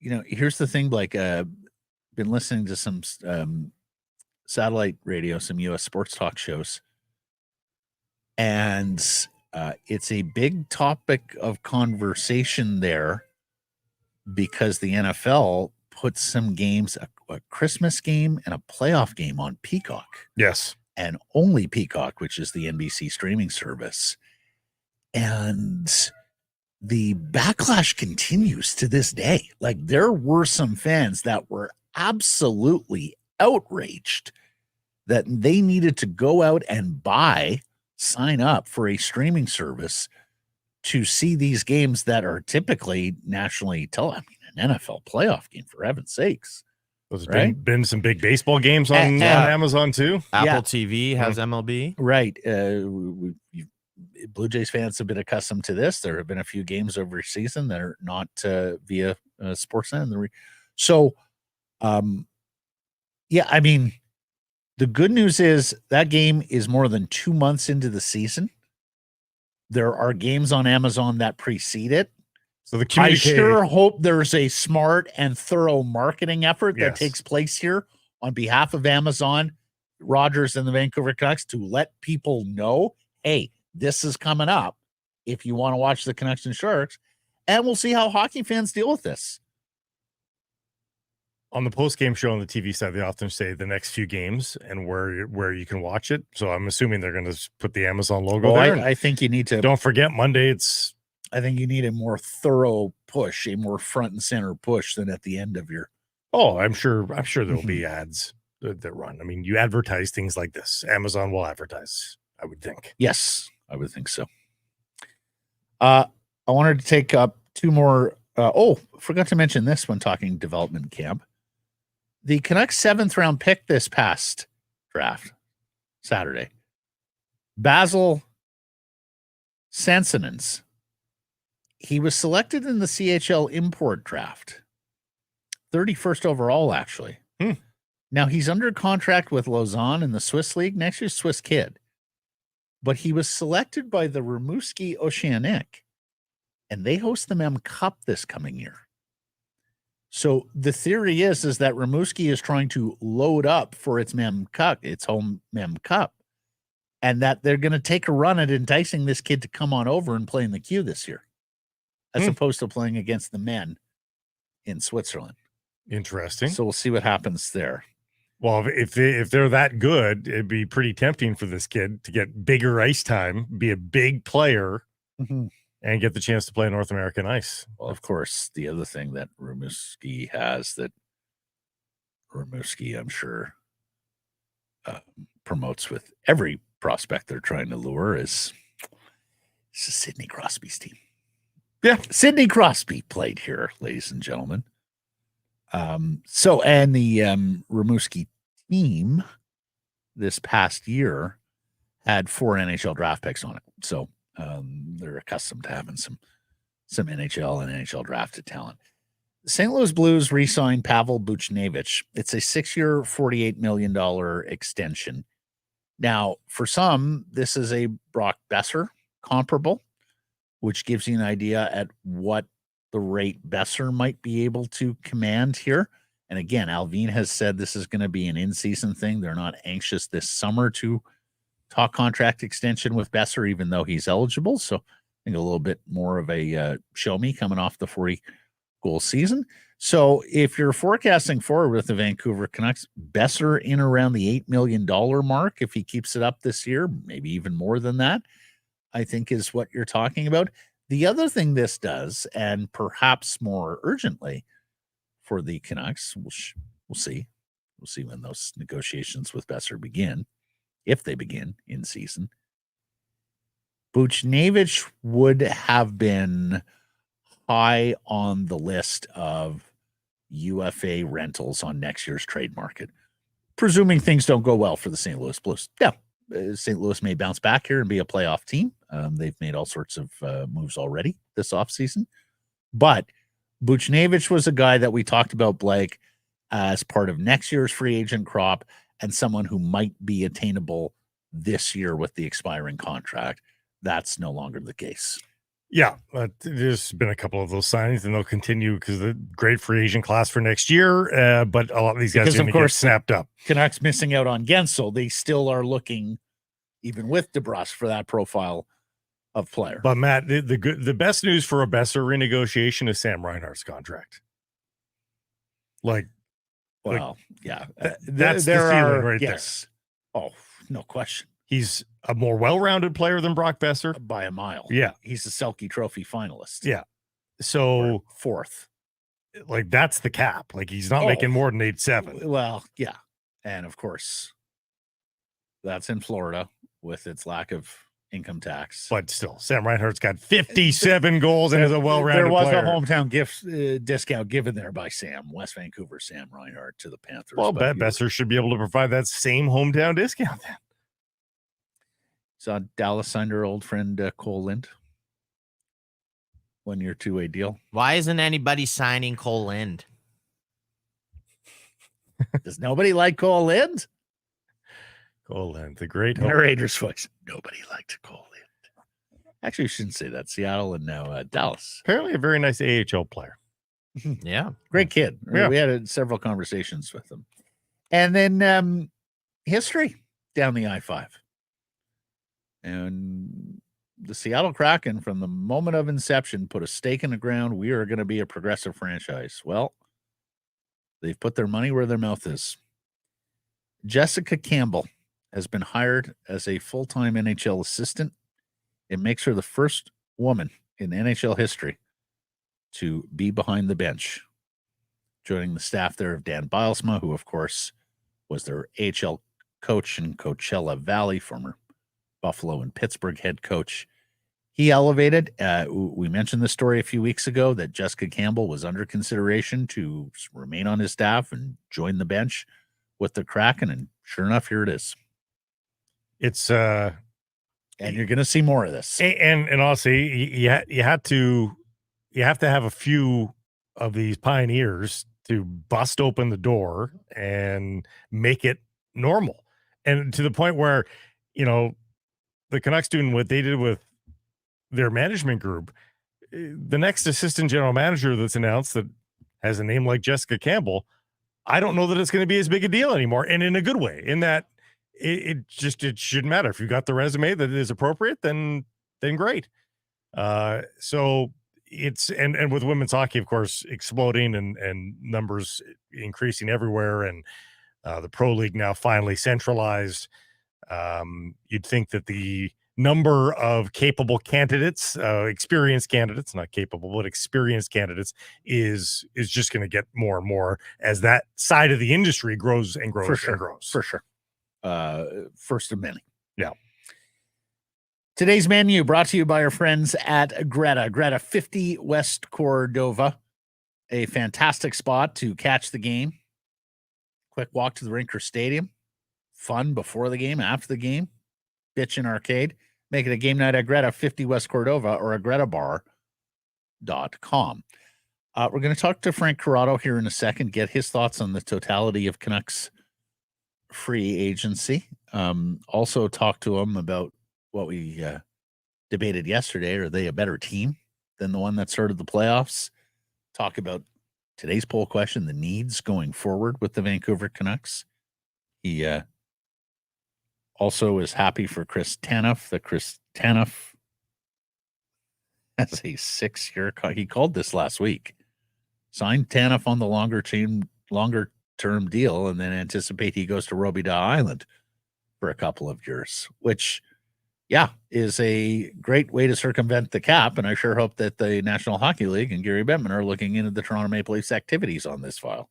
you know, here's the thing, like been listening to some satellite radio, some US sports talk shows. And it's a big topic of conversation there because the NFL puts some games, a Christmas game and a playoff game on Peacock. Yes. And only Peacock, which is the NBC streaming service. And the backlash continues to this day. Like there were some fans that were absolutely outraged that they needed to go out and sign up for a streaming service to see these games that are typically nationally televised. I mean, an NFL playoff game, for heaven's sakes. There's been some big baseball games on Amazon too. Apple TV has MLB. Right. Blue Jays fans have been accustomed to this. There have been a few games over season that are not via Sportsnet. So, yeah, I mean, the good news is that game is more than 2 months into the season. There are games on Amazon that precede it. So I sure hope there's a smart and thorough marketing effort that takes place here on behalf of Amazon, Rogers, and the Vancouver Canucks to let people know, hey, this is coming up if you want to watch the Canucks and Sharks. And we'll see how hockey fans deal with this. On the post-game show on the TV side, they often say the next few games and where you can watch it. So I'm assuming they're going to put the Amazon logo there. I think you need to. Don't forget Monday. I think you need a more thorough push, a more front and center push than at the end of your. Oh, I'm sure there'll be ads that run. I mean, you advertise things like this. Amazon will advertise, I would think. Yes, I would think so. I wanted to take up two more. Forgot to mention this when talking development camp. The Canucks 7th round pick this past draft, Saturday, Basil Sansanens. He was selected in the CHL import draft, 31st overall, actually. Now, he's under contract with Lausanne in the Swiss League. Next year's Swiss kid. But he was selected by the Rimouski Oceanic, and they host the Mem Cup this coming year. So the theory is that Rimouski is trying to load up for its Mem Cup, its home Mem Cup, and that they're going to take a run at enticing this kid to come on over and play in the queue this year, as opposed to playing against the men in Switzerland. Interesting. So we'll see what happens there. Well, if they're that good, it'd be pretty tempting for this kid to get bigger ice time, be a big player, and get the chance to play North American ice. Well, of course, the other thing that Rimouski has that Rimouski, I'm sure, promotes with every prospect they're trying to lure is Sidney Crosby's team. Yeah. Sidney Crosby played here, ladies and gentlemen. And the Rimouski team this past year had 4 NHL draft picks on it. So they're accustomed to having some NHL and NHL drafted talent. The St. Louis Blues re-signed Pavel Buchnevich. It's a 6-year, $48 million extension. Now, for some, this is a Brock Besser comparable, which gives you an idea at what the rate Besser might be able to command here. And again, Alvin has said this is going to be an in-season thing. They're not anxious this summer to talk contract extension with Besser, even though he's eligible. So I think a little bit more of a show me coming off the 40-goal season. So if you're forecasting forward with the Vancouver Canucks, Besser in around the $8 million mark, if he keeps it up this year, maybe even more than that, I think is what you're talking about. The other thing this does, and perhaps more urgently for the Canucks, we'll see. We'll see when those negotiations with Besser begin, if they begin in season. Buchnevich would have been high on the list of UFA rentals on next year's trade market, presuming things don't go well for the St. Louis Blues. Yeah, St. Louis may bounce back here and be a playoff team. They've made all sorts of moves already this offseason. But Buchnevich was a guy that we talked about, Blake, as part of next year's free agent crop and someone who might be attainable this year with the expiring contract. That's no longer the case. Yeah, there's been a couple of those signings, and they'll continue because the great free agent class for next year. But a lot of these guys are going to get snapped up. Canucks missing out on Gensel. They still are looking, even with DeBrusk, for that profile of player. But Matt, the best news for a Besser renegotiation is Sam Reinhart's contract. Yeah, that's the ceiling right there. Oh, no question. He's a more well-rounded player than Brock Besser by a mile. Yeah, he's a Selke Trophy finalist. Yeah, so fourth, like that's the cap. Like he's not making more than 8.7. Well, yeah, and of course, that's in Florida with its lack of income tax. But still, Sam Reinhart's got 57 goals and is a well-rounded There was player. a hometown gift discount given there by Sam, West Vancouver Sam Reinhart to the Panthers. Well, Besser should be able to provide that same hometown discount then. Saw Dallas signed her old friend Cole Lind. 1 year, 2-way deal. Why isn't anybody signing Cole Lind? Does nobody like Cole Lind? Cole Lind, the great narrator's voice. Nobody liked Cole Lind. Actually, you shouldn't say that. Seattle and now Dallas. Apparently a very nice AHL player. Yeah. Great kid. Yeah. We had several conversations with him. And then history down the I-5. And the Seattle Kraken, from the moment of inception, put a stake in the ground. We are going to be a progressive franchise. Well, They've put their money where their mouth is. Jessica Campbell has been hired as a full-time NHL assistant. It makes her the first woman in NHL history to be behind the bench, joining the staff there of Dan Bilesma, who, of course, was their AHL coach in Coachella Valley, former Buffalo and Pittsburgh head coach. He elevated, we mentioned the story a few weeks ago that Jessica Campbell was under consideration to remain on his staff and join the bench with the Kraken, and sure enough, here it is. It's and you're going to see more of this. And honestly, you have to have a few of these pioneers to bust open the door and make it normal, and to the point where, you know, the Canucks doing what they did with their management group. The next assistant general manager that's announced that has a name like Jessica Campbell, I don't know that it's going to be as big a deal anymore, and in a good way, in that it shouldn't matter. If you got the resume that is appropriate, then great. So it's, and with women's hockey, of course, exploding and numbers increasing everywhere, and the pro league now finally centralized. You'd think that the number of capable candidates, experienced candidates, not capable, but experienced candidates is just going to get more and more as that side of the industry grows and grows and grows. For sure. First of many. Yeah. Today's menu brought to you by our friends at Greta 50 West Cordova, a fantastic spot to catch the game. Quick walk to the rink or stadium. Fun before the game, after the game. Bitchin' arcade. Make it a game night at Greta 50 West Cordova or at gretabar.com. We're going to talk to Frank Corrado here in a second, get his thoughts on the totality of Canucks free agency. Also talk to him about what we debated yesterday. Are they a better team than the one that started the playoffs? Talk about today's poll question, the needs going forward with the Vancouver Canucks. He also is happy for Chris Tanev, that Chris Tanev has a 6-year, he called this last week, signed Tanev on the longer term deal, and then anticipate he goes to Robida Island for a couple of years, which, yeah, is a great way to circumvent the cap. And I sure hope that the National Hockey League and Gary Bettman are looking into the Toronto Maple Leafs activities on this file.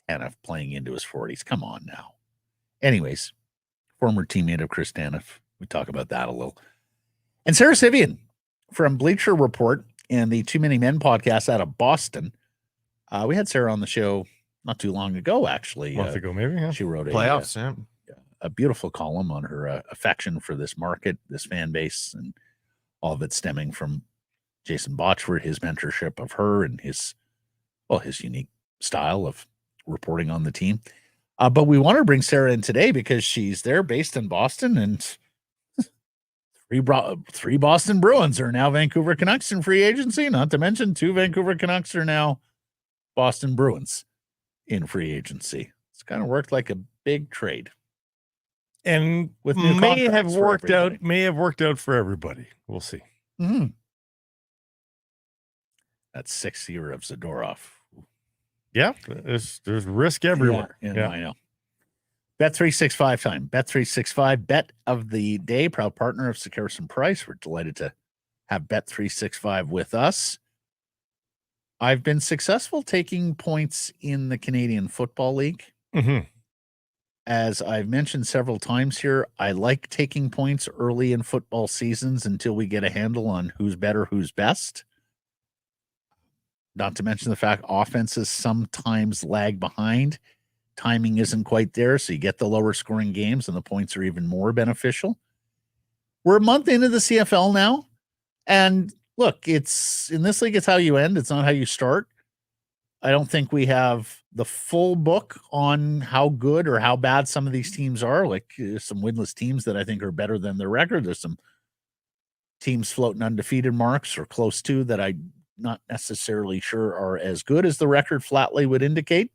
Tanev playing into his 40s. Come on now. Anyways, former teammate of Chris Tanev. We talk about that a little. And Sara Civian from Bleacher Report and the Too Many Men podcast out of Boston. We had Sarah on the show not too long ago, actually. A month ago, maybe. Yeah. She wrote Playoffs, a beautiful column on her affection for this market, this fan base, and all of it stemming from Jason Botchford, his mentorship of her, and his unique style of reporting on the team. But we want to bring Sarah in today because she's there, based in Boston, and three Boston Bruins are now Vancouver Canucks in free agency. Not to mention 2 Vancouver Canucks are now Boston Bruins in free agency. It's kind of worked like a big trade, and with new may have worked out for everybody. We'll see. Mm-hmm. That 6th year of Zadorov. Yeah, there's risk everywhere. Yeah, I know. Bet365 time. Bet365 bet of the day, proud partner of Sekeres Price. We're delighted to have Bet365 with us. I've been successful taking points in the Canadian Football League. Mm-hmm. As I've mentioned several times here, I like taking points early in football seasons until we get a handle on who's better, who's best. Not to mention the fact offenses sometimes lag behind. Timing isn't quite there, so you get the lower scoring games and the points are even more beneficial. We're a month into the CFL now, and look, it's in this league, it's how you end. It's not how you start. I don't think we have the full book on how good or how bad some of these teams are. Like some winless teams that I think are better than their record. There's some teams floating undefeated marks or close to that I'm not necessarily sure are as good as the record flatly would indicate.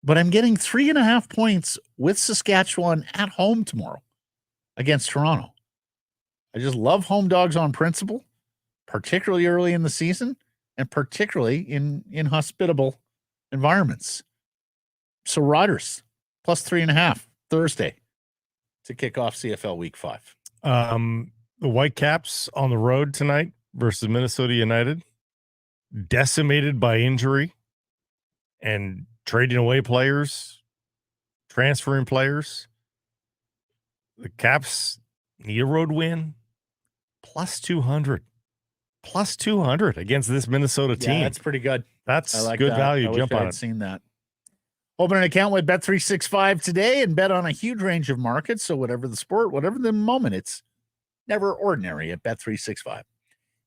But I'm getting 3.5 points with Saskatchewan at home tomorrow against Toronto. I just love home dogs on principle, particularly early in the season and particularly in hospitable environments. So Riders plus 3.5 Thursday to kick off CFL Week 5. The Whitecaps on the road tonight versus Minnesota United, decimated by injury and trading away players, transferring players. The Caps need a road win, plus 200 against this Minnesota team. Yeah, that's pretty good. That's I like good that. value. I Jump wish I on had it. seen that. Open an account with Bet365 today and bet on a huge range of markets. So whatever the sport, whatever the moment, it's never ordinary at Bet365.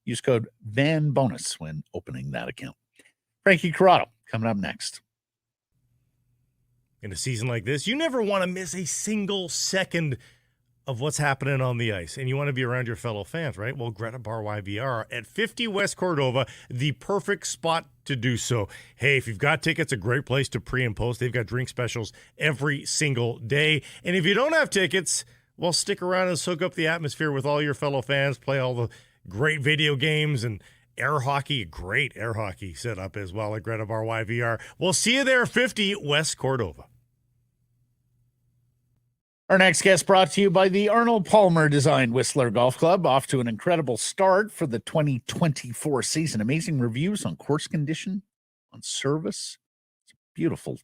Use code VANBONUS when opening that account. Frankie Corrado coming up next. In a season like this, you never want to miss a single second of what's happening on the ice, and you want to be around your fellow fans, right? Well, Greta Bar YVR at 50 West Cordova, the perfect spot to do so. Hey, if you've got tickets, a great place to pre and post. They've got drink specials every single day. And if you don't have tickets, well, stick around and soak up the atmosphere with all your fellow fans, play all the great video games and air hockey, great air hockey set up as well at Greta Bar YVR. We'll see you there, 50 West Cordova. Our next guest brought to you by the Arnold Palmer designed Whistler Golf Club, off to an incredible start for the 2024 season. Amazing reviews on course condition, on service. It's a beautiful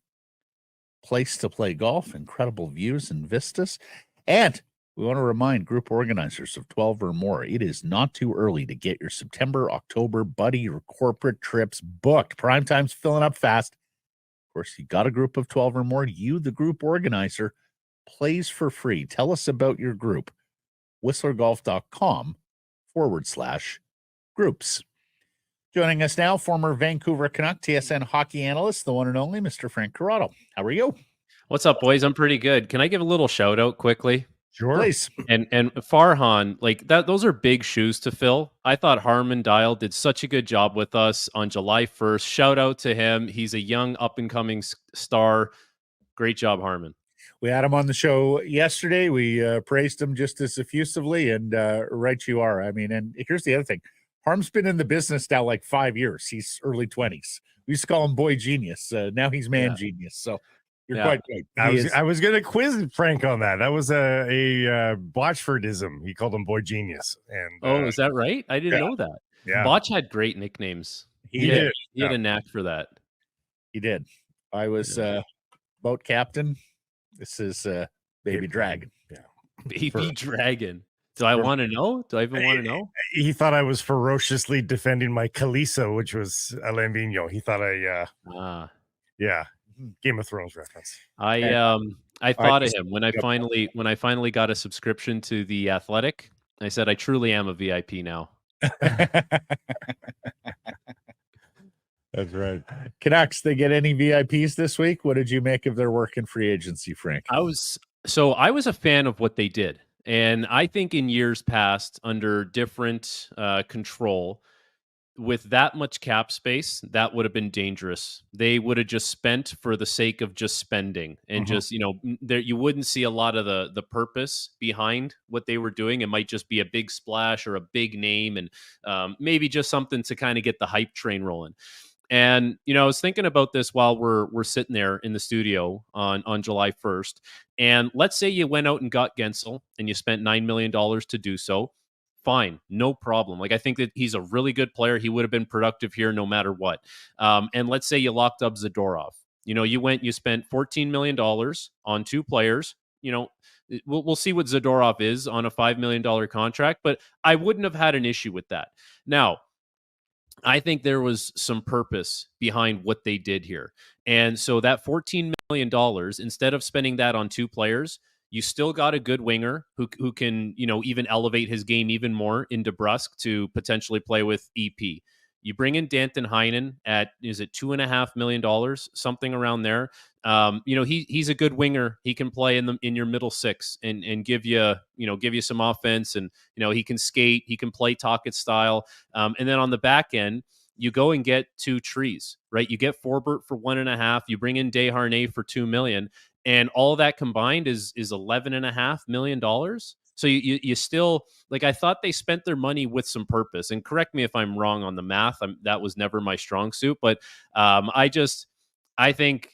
place to play golf, incredible views and vistas. And we want to remind group organizers of 12 or more, it is not too early to get your September, October buddy or corporate trips booked. Prime time's filling up fast. Of course, you got a group of 12 or more, you, the group organizer, plays for free. Tell us about your group. whistlergolf.com/groups. Joining us now, former Vancouver Canuck TSN hockey analyst, the one and only Mr. Frank Corrado. How are you? What's up, boys? I'm pretty good. Can I give a little shout out quickly? Sure. Please. And Farhan, like that, those are big shoes to fill. I thought Harman Dial did such a good job with us on July 1st. Shout out to him. He's a young up and coming star. Great job, Harman. We had him on the show yesterday. We praised him just as effusively, and right you are. I mean, and here's the other thing. Harm's been in the business now like 5 years. He's early 20s. We used to call him boy genius. Now he's man genius. So you're quite right. I was going to quiz Frank on that. That was a Botchfordism. He called him boy genius. And is that right? I didn't know that. Yeah. Botch had great nicknames. He did. He had a knack for that. He did. I was boat captain. This is Baby Dragon. Yeah. Baby Dragon. Do I want to know? Do I even want to know? He thought I was ferociously defending my Khaleesi, which was a Lambino. He thought Game of Thrones reference. I thought of him when I finally got a subscription to The Athletic. I said I truly am a VIP now. That's right. Canucks, they get any VIPs this week? What did you make of their work in free agency, Frank? I was a fan of what they did. And I think in years past, under different control, with that much cap space, that would have been dangerous. They would have just spent for the sake of just spending, and just, there you wouldn't see a lot of the purpose behind what they were doing. It might just be a big splash or a big name, and maybe just something to kind of get the hype train rolling. And, I was thinking about this while we're sitting there in the studio on July 1st. And let's say you went out and got Gensel and you spent $9 million to do so. Fine, no problem. Like, I think that he's a really good player. He would have been productive here no matter what. And let's say you locked up Zadorov. You spent $14 million on two players. We'll see what Zadorov is on a $5 million contract, but I wouldn't have had an issue with that. Now, I think there was some purpose behind what they did here. And so that $14 million, instead of spending that on two players, you still got a good winger who can, even elevate his game even more in DeBrusk to potentially play with EP. You bring in Danton Heinen at, is it $2.5 million, something around there. He's a good winger. He can play in your middle six and give you some offense, and he can skate, he can play Tocchet style. And then on the back end, you go and get two trees, right? You get Forbort for 1.5. You bring in Desharnais for $2 million, and all that combined is $11.5 million. So you still, like, I thought they spent their money with some purpose. And correct me if I'm wrong on the math. That was never my strong suit, but I I think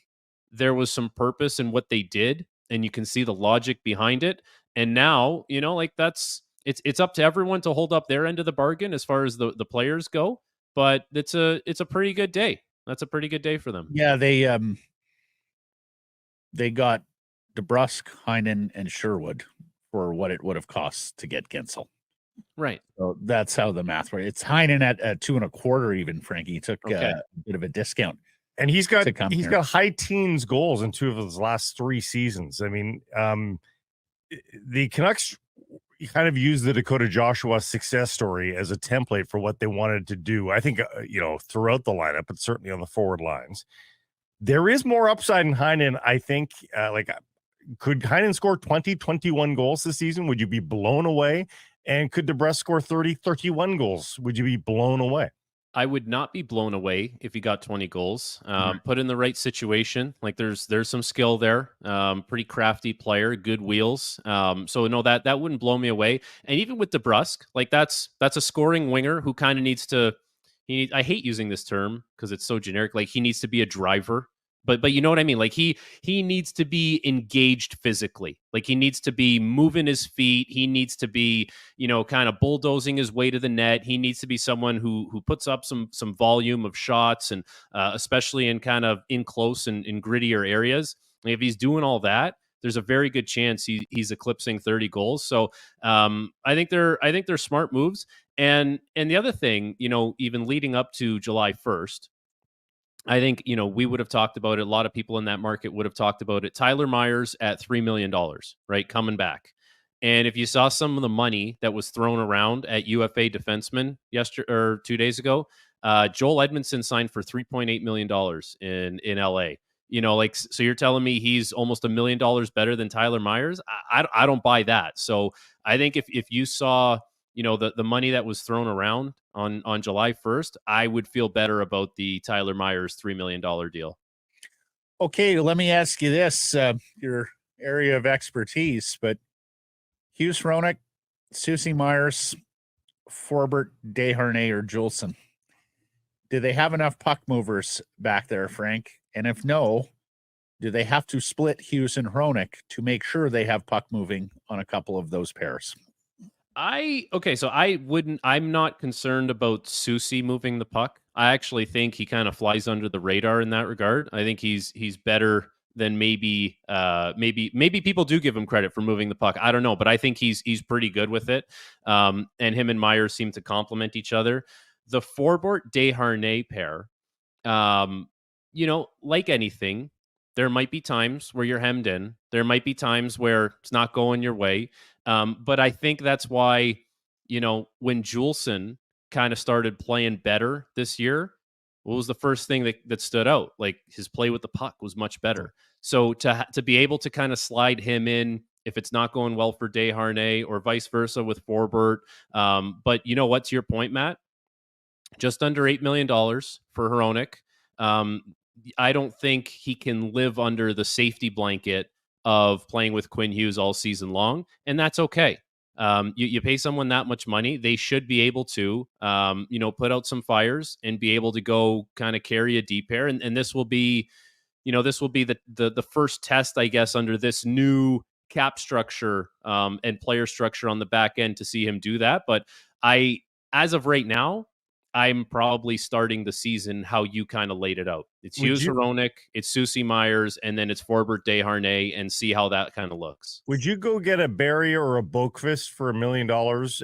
there was some purpose in what they did, and you can see the logic behind it. And now, like it's up to everyone to hold up their end of the bargain as far as the players go. But it's a pretty good day. That's a pretty good day for them. Yeah, they got DeBrusk, Heinen, and Sherwood for what it would have cost to get Gensel. Right. So that's how the math works. It's Heinen at 2.25 even, Frankie. He took a bit of a discount. And he's got here. got high teens goals in 2 of his last 3 seasons. I mean, the Canucks kind of used the Dakota Joshua success story as a template for what they wanted to do. I think, throughout the lineup, but certainly on the forward lines. There is more upside in Heinen, I think. Could Heinen score 20, 21 goals this season? Would you be blown away? And could DeBrusk score 30, 31 goals? Would you be blown away? I would not be blown away if he got 20 goals. Put in the right situation. Like there's some skill there. Pretty crafty player, good wheels. So no, that wouldn't blow me away. And even with DeBrusk, like that's a scoring winger who kind of needs to. I hate using this term because it's so generic. Like he needs to be a driver. But you know what I mean? Like he needs to be engaged physically. Like he needs to be moving his feet. He needs to be, kind of bulldozing his way to the net. He needs to be someone who puts up some volume of shots, and especially in kind of in close and in grittier areas. Like if he's doing all that, there's a very good chance he's eclipsing 30 goals. So I think they're smart moves. And the other thing, even leading up to July 1st, I think, we would have talked about it. A lot of people in that market would have talked about it. Tyler Myers at $3 million, right? Coming back. And if you saw some of the money that was thrown around at UFA defensemen yesterday or 2 days ago, Joel Edmondson signed for $3.8 million in LA. So you're telling me he's almost $1 million better than Tyler Myers? I don't buy that. So I think if you saw, the money that was thrown around on July 1st, I would feel better about the Tyler Myers $3 million deal. Okay, let me ask you this, your area of expertise, but Hughes Hronek, Susie Myers, Forbort, Desharnais, or Juleson, do they have enough puck movers back there, Frank? And if no, do they have to split Hughes and Hronek to make sure they have puck moving on a couple of those pairs? So I'm not concerned about Susie moving the puck. I actually think he kind of flies under the radar in that regard. I think he's better than maybe people do give him credit for moving the puck. I don't know, but I think he's pretty good with it. And him and Myers seem to complement each other. The Forbort Desharnais pair, like anything, there might be times where you're hemmed in. There might be times where it's not going your way. But I think that's why, when Juleson kind of started playing better this year, what was the first thing that stood out? Like his play with the puck was much better. So to be able to kind of slide him in if it's not going well for Desharnais or vice versa with Forbort. But you know what, to your point, Matt, just under $8 million for Hronek. I don't think he can live under the safety blanket of playing with Quinn Hughes all season long, and that's okay. You pay someone that much money, they should be able to, put out some fires and be able to go kind of carry a deep pair. And this will be, the first test, I guess, under this new cap structure and player structure on the back end to see him do that. But as of right now, I'm probably starting the season how you kind of laid it out. It's Hughes Hronek, it's Susie Myers, and then it's Forbort Desharnais, and see how that kind of looks. Would you go get a Barry or a Boqvist for $1 million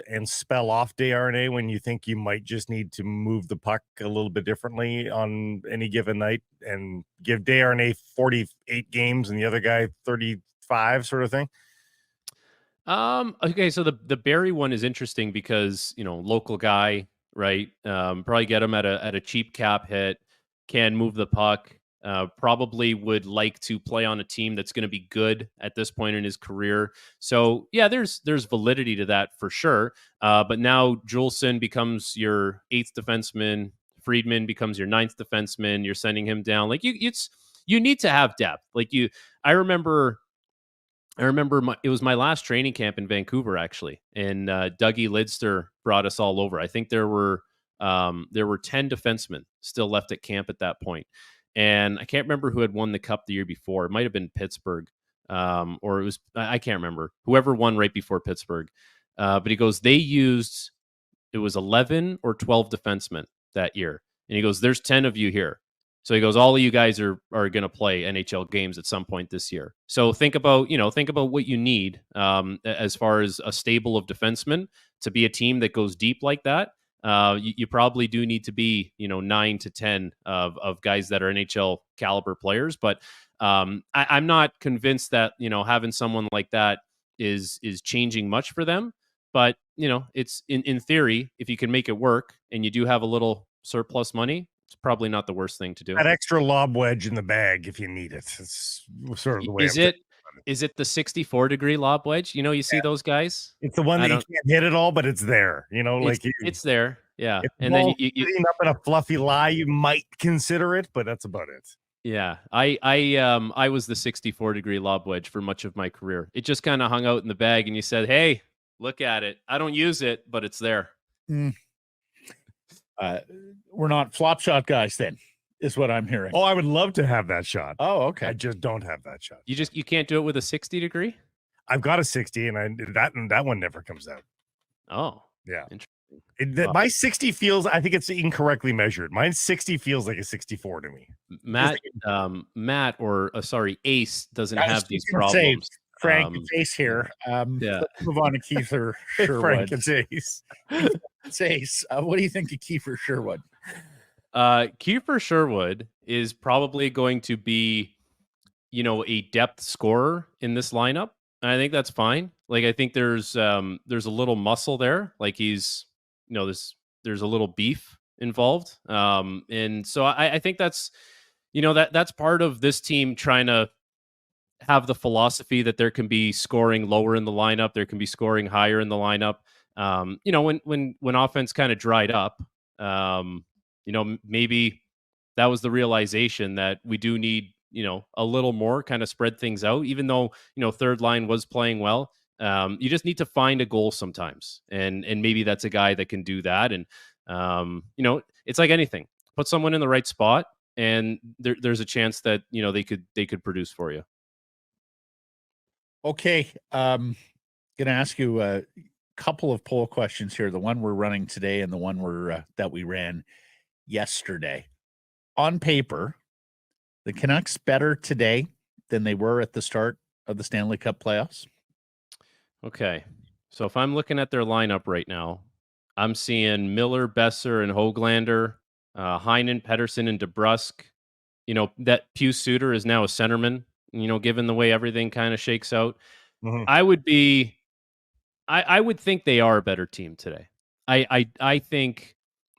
and spell off Desharnais when you think you might just need to move the puck a little bit differently on any given night, and give Desharnais 48 games and the other guy 35 sort of thing? Okay, so the Barry one is interesting because, local guy, right? Probably get him at a cheap cap hit, can move the puck, probably would like to play on a team that's going to be good at this point in his career. So yeah, there's validity to that for sure. But now Juleson becomes your 8th defenseman, Friedman becomes your 9th defenseman. You're sending him down. Like you need to have depth. Like I remember it was my last training camp in Vancouver, actually, and Dougie Lidster brought us all over. I think there were 10 defensemen still left at camp at that point. And I can't remember who had won the cup the year before. It might have been Pittsburgh, or it was, I can't remember. Whoever won right before Pittsburgh. But he goes, it was 11 or 12 defensemen that year. And he goes, there's 10 of you here. So he goes, all of you guys are going to play NHL games at some point this year. So think about what you need as far as a stable of defensemen to be a team that goes deep like that. You probably do need to be, 9 to 10 of guys that are NHL caliber players. But I'm not convinced that, having someone like that is changing much for them. But, it's in theory, if you can make it work and you do have a little surplus money, it's probably not the worst thing to do. That extra lob wedge in the bag if you need it. It's sort of the way. Is it the 64-degree lob wedge? You see those guys? It's the one that you can't hit it all, but it's there. It's there. Yeah. And then you up in a fluffy lie, you might consider it, but that's about it. Yeah. I was the 64-degree lob wedge for much of my career. It just kind of hung out in the bag and you said, hey, look at it. I don't use it, but it's there. We're not flop shot guys then, is what I'm hearing. Oh, I would love to have that shot. Oh, okay. I just don't have that shot. You can't do it with a 60-degree? I've got a 60 and that one never comes out. Oh. Yeah. Interesting. My 60 feels, I think it's incorrectly measured. Mine 60 feels like a 64 to me. Ace doesn't have these problems. Frank, it's Ace here. Let's move on to Kiefer Sherwood. Frank, it's Ace. It's Ace. What do you think of Kiefer Sherwood? Kiefer Sherwood is probably going to be, a depth scorer in this lineup. And I think that's fine. Like, I think there's a little muscle there. Like he's, there's a little beef involved. And so I think that's, that's part of this team trying to have the philosophy that there can be scoring lower in the lineup, there can be scoring higher in the lineup. When offense kind of dried up, maybe that was the realization that we do need, a little more, kind of spread things out. Even though third line was playing well, you just need to find a goal sometimes, and maybe that's a guy that can do that. And it's like anything, put someone in the right spot, and there's a chance that they could produce for you. Okay, gonna ask you a couple of poll questions here. The one we're running today and the one that we ran yesterday. On paper, the Canucks better today than they were at the start of the Stanley Cup playoffs? Okay, so if I'm looking at their lineup right now, I'm seeing Miller, Besser, and Höglander, Heinen, Pettersson, and DeBrusk. That Pius Suter is now a centerman. Given the way everything kind of shakes out, I would think they are a better team today. I think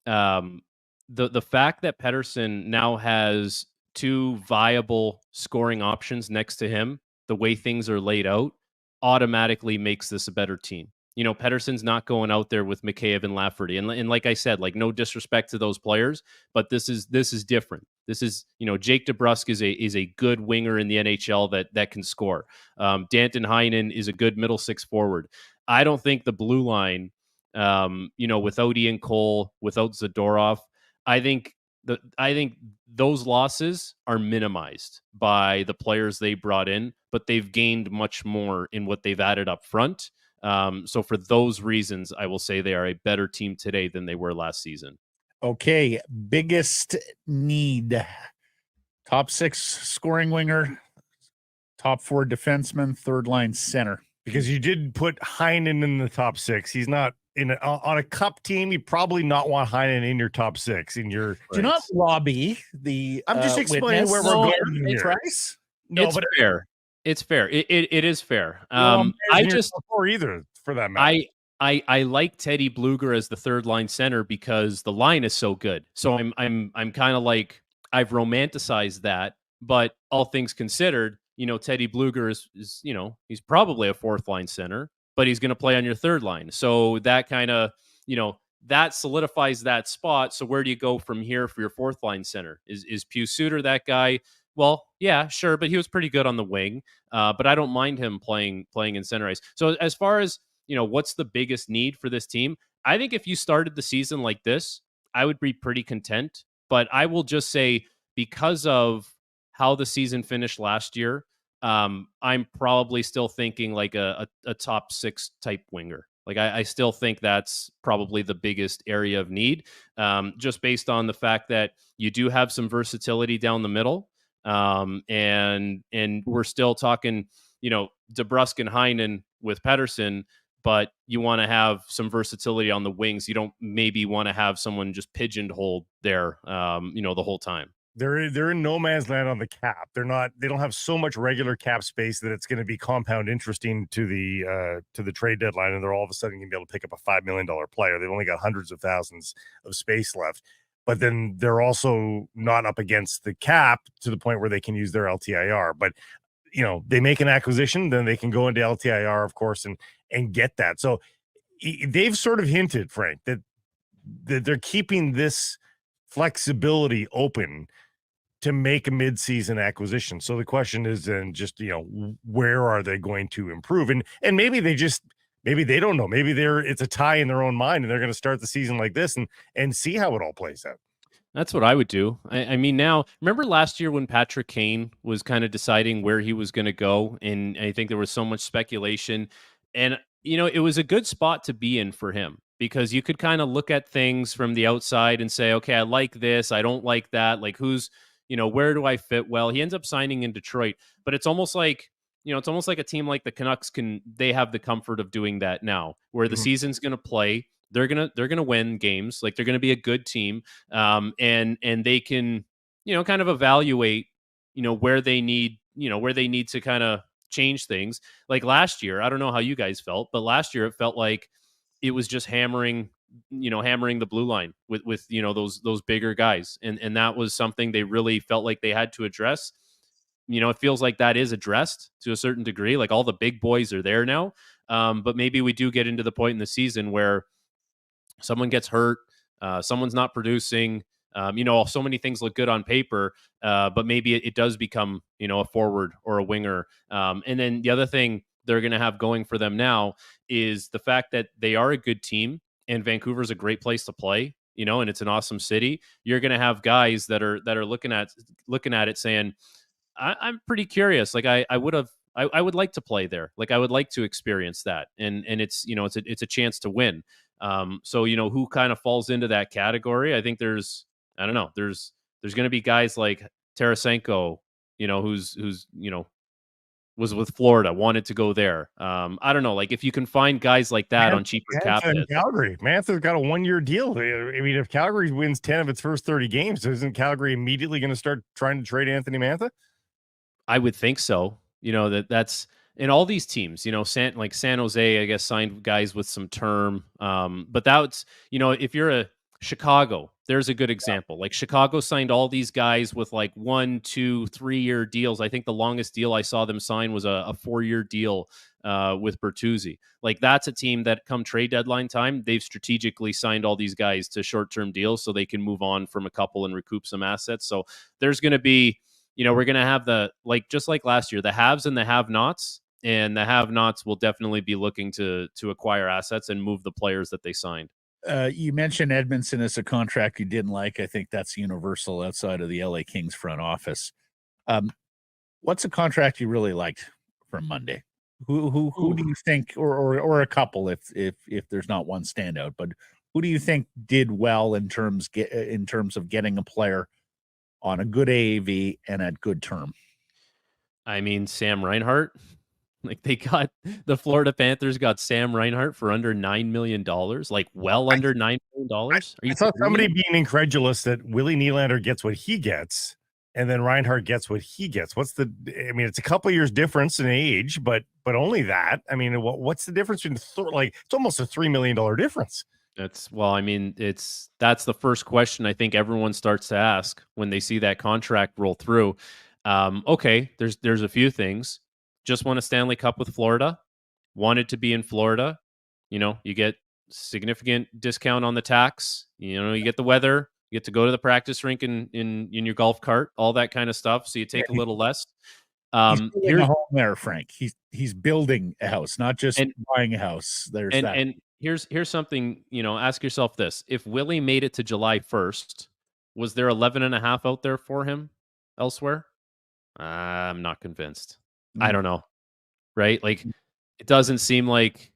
the fact that Pettersson now has two viable scoring options next to him, the way things are laid out, automatically makes this a better team. Pettersson's not going out there with Mikheyev and Lafferty. And like I said, like, no disrespect to those players, but this is different. This is, Jake DeBrusk is a good winger in the NHL that can score. Danton Heinen is a good middle six forward. I don't think the blue line, without Ian Cole, without Zadorov, I think those losses are minimized by the players they brought in, but they've gained much more in what they've added up front. So for those reasons, I will say they are a better team today than they were last season. Okay, biggest need. Top 6 scoring winger, top 4 defenseman, third line center. Because you did put Heinen in the top 6. He's not on a cup team. You probably not want Heinen in your top 6. Do not lobby the. I'm just explaining where we're going. It's Price. No, it's fair. It's fair. It is fair. I just or either for that matter. I like Teddy Bluger as the third line center because the line is so good. So I'm kind of like, I've romanticized that, but all things considered, Teddy Bluger is he's probably a fourth line center, but he's going to play on your third line. So that kind of, that solidifies that spot. So where do you go from here for your fourth line center? Is Pius Suter that guy? Well, yeah, sure, but he was pretty good on the wing. But I don't mind him playing in center ice. So as far as, what's the biggest need for this team? I think if you started the season like this, I would be pretty content. But I will just say because of how the season finished last year, I'm probably still thinking like a top 6 type winger. Like I still think that's probably the biggest area of need, just based on the fact that you do have some versatility down the middle, and we're still talking, DeBrusk and Heinen with Pettersson, but you want to have some versatility on the wings. You don't maybe want to have someone just pigeonholed there, the whole time. They're in no man's land on the cap. They don't have so much regular cap space that it's going to be compound interesting to the trade deadline, and they're all of a sudden going to be able to pick up a $5 million player. They've only got hundreds of thousands of space left, but then they're also not up against the cap to the point where they can use their LTIR. But they make an acquisition, then they can go into LTIR, of course, and get that. So they've sort of hinted, Frank, that they're keeping this flexibility open to make a mid-season acquisition. So the question is then just, where are they going to improve? And maybe they don't know. Maybe it's a tie in their own mind and they're going to start the season like this and see how it all plays out. That's what I would do. I mean, now, remember last year when Patrick Kane was kind of deciding where he was going to go, and I think there was so much speculation, and it was a good spot to be in for him, because you could kind of look at things from the outside and say, okay, I like this, I don't like that, like where do I fit well? He ends up signing in Detroit, but it's almost like a team like the Canucks they have the comfort of doing that now, where the season's going to play. They're gonna win games. Like, they're gonna be a good team, and they can kind of evaluate where they need to kind of change things. Like last year, I don't know how you guys felt, but last year it felt like it was just hammering the blue line with those bigger guys, and that was something they really felt like they had to address. It feels like that is addressed to a certain degree. Like, all the big boys are there now, but maybe we do get into the point in the season where someone gets hurt, someone's not producing, so many things look good on paper, but maybe it does become, a forward or a winger. And then the other thing they're going to have going for them now is the fact that they are a good team, and Vancouver's a great place to play, and it's an awesome city. You're going to have guys that are looking at it saying, I'm pretty curious. Like, I would like to play there. Like, I would like to experience that. And it's, it's a chance to win. So, who kind of falls into that category? I think there's going to be guys like Tarasenko, who's was with Florida, wanted to go there. I don't know. Like, if you can find guys like that on cheaper cap hits. Calgary, Mantha's got a 1-year deal. I mean, if Calgary wins 10 of its first 30 games, isn't Calgary immediately going to start trying to trade Anthony Mantha? I would think so. That's in all these teams, San Jose, I guess, signed guys with some term. But that's, if you're a Chicago, there's a good example. Like, Chicago signed all these guys with like 1, 2, 3-year deals. I think the longest deal I saw them sign was a 4-year deal with Bertuzzi. Like, that's a team that come trade deadline time, they've strategically signed all these guys to short-term deals so they can move on from a couple and recoup some assets. So there's going to be, we're going to have just like last year, the haves and the have-nots. And the have-nots will definitely be looking to acquire assets and move the players that they signed. You mentioned Edmondson as a contract you didn't like. I think that's universal outside of the LA Kings front office. What's a contract you really liked from Monday? Who do you think, or a couple, if there's not one standout, but who do you think did well in terms of getting a player on a good AAV and at good term? I mean, Sam Reinhart. Like, the Florida Panthers got Sam Reinhart for under $9 million, like under $9 million. I saw somebody being incredulous that Willie Nylander gets what he gets and then Reinhart gets what he gets. It's a couple years difference in age, but only that. I mean, what's the difference between it's almost a $3 million difference. That's the first question I think everyone starts to ask when they see that contract roll through. Okay, there's a few things. Just won a Stanley Cup with Florida, wanted to be in Florida. You get significant discount on the tax. You get the weather. You get to go to the practice rink in your golf cart, all that kind of stuff. So you take a little less. He's building a home there, Frank. He's building a house, not just buying a house. There's that. And here's something. Ask yourself this: if Willie made it to July 1st, Was there 11.5 out there for him elsewhere? I'm not convinced. I don't know. Right? Like it doesn't seem like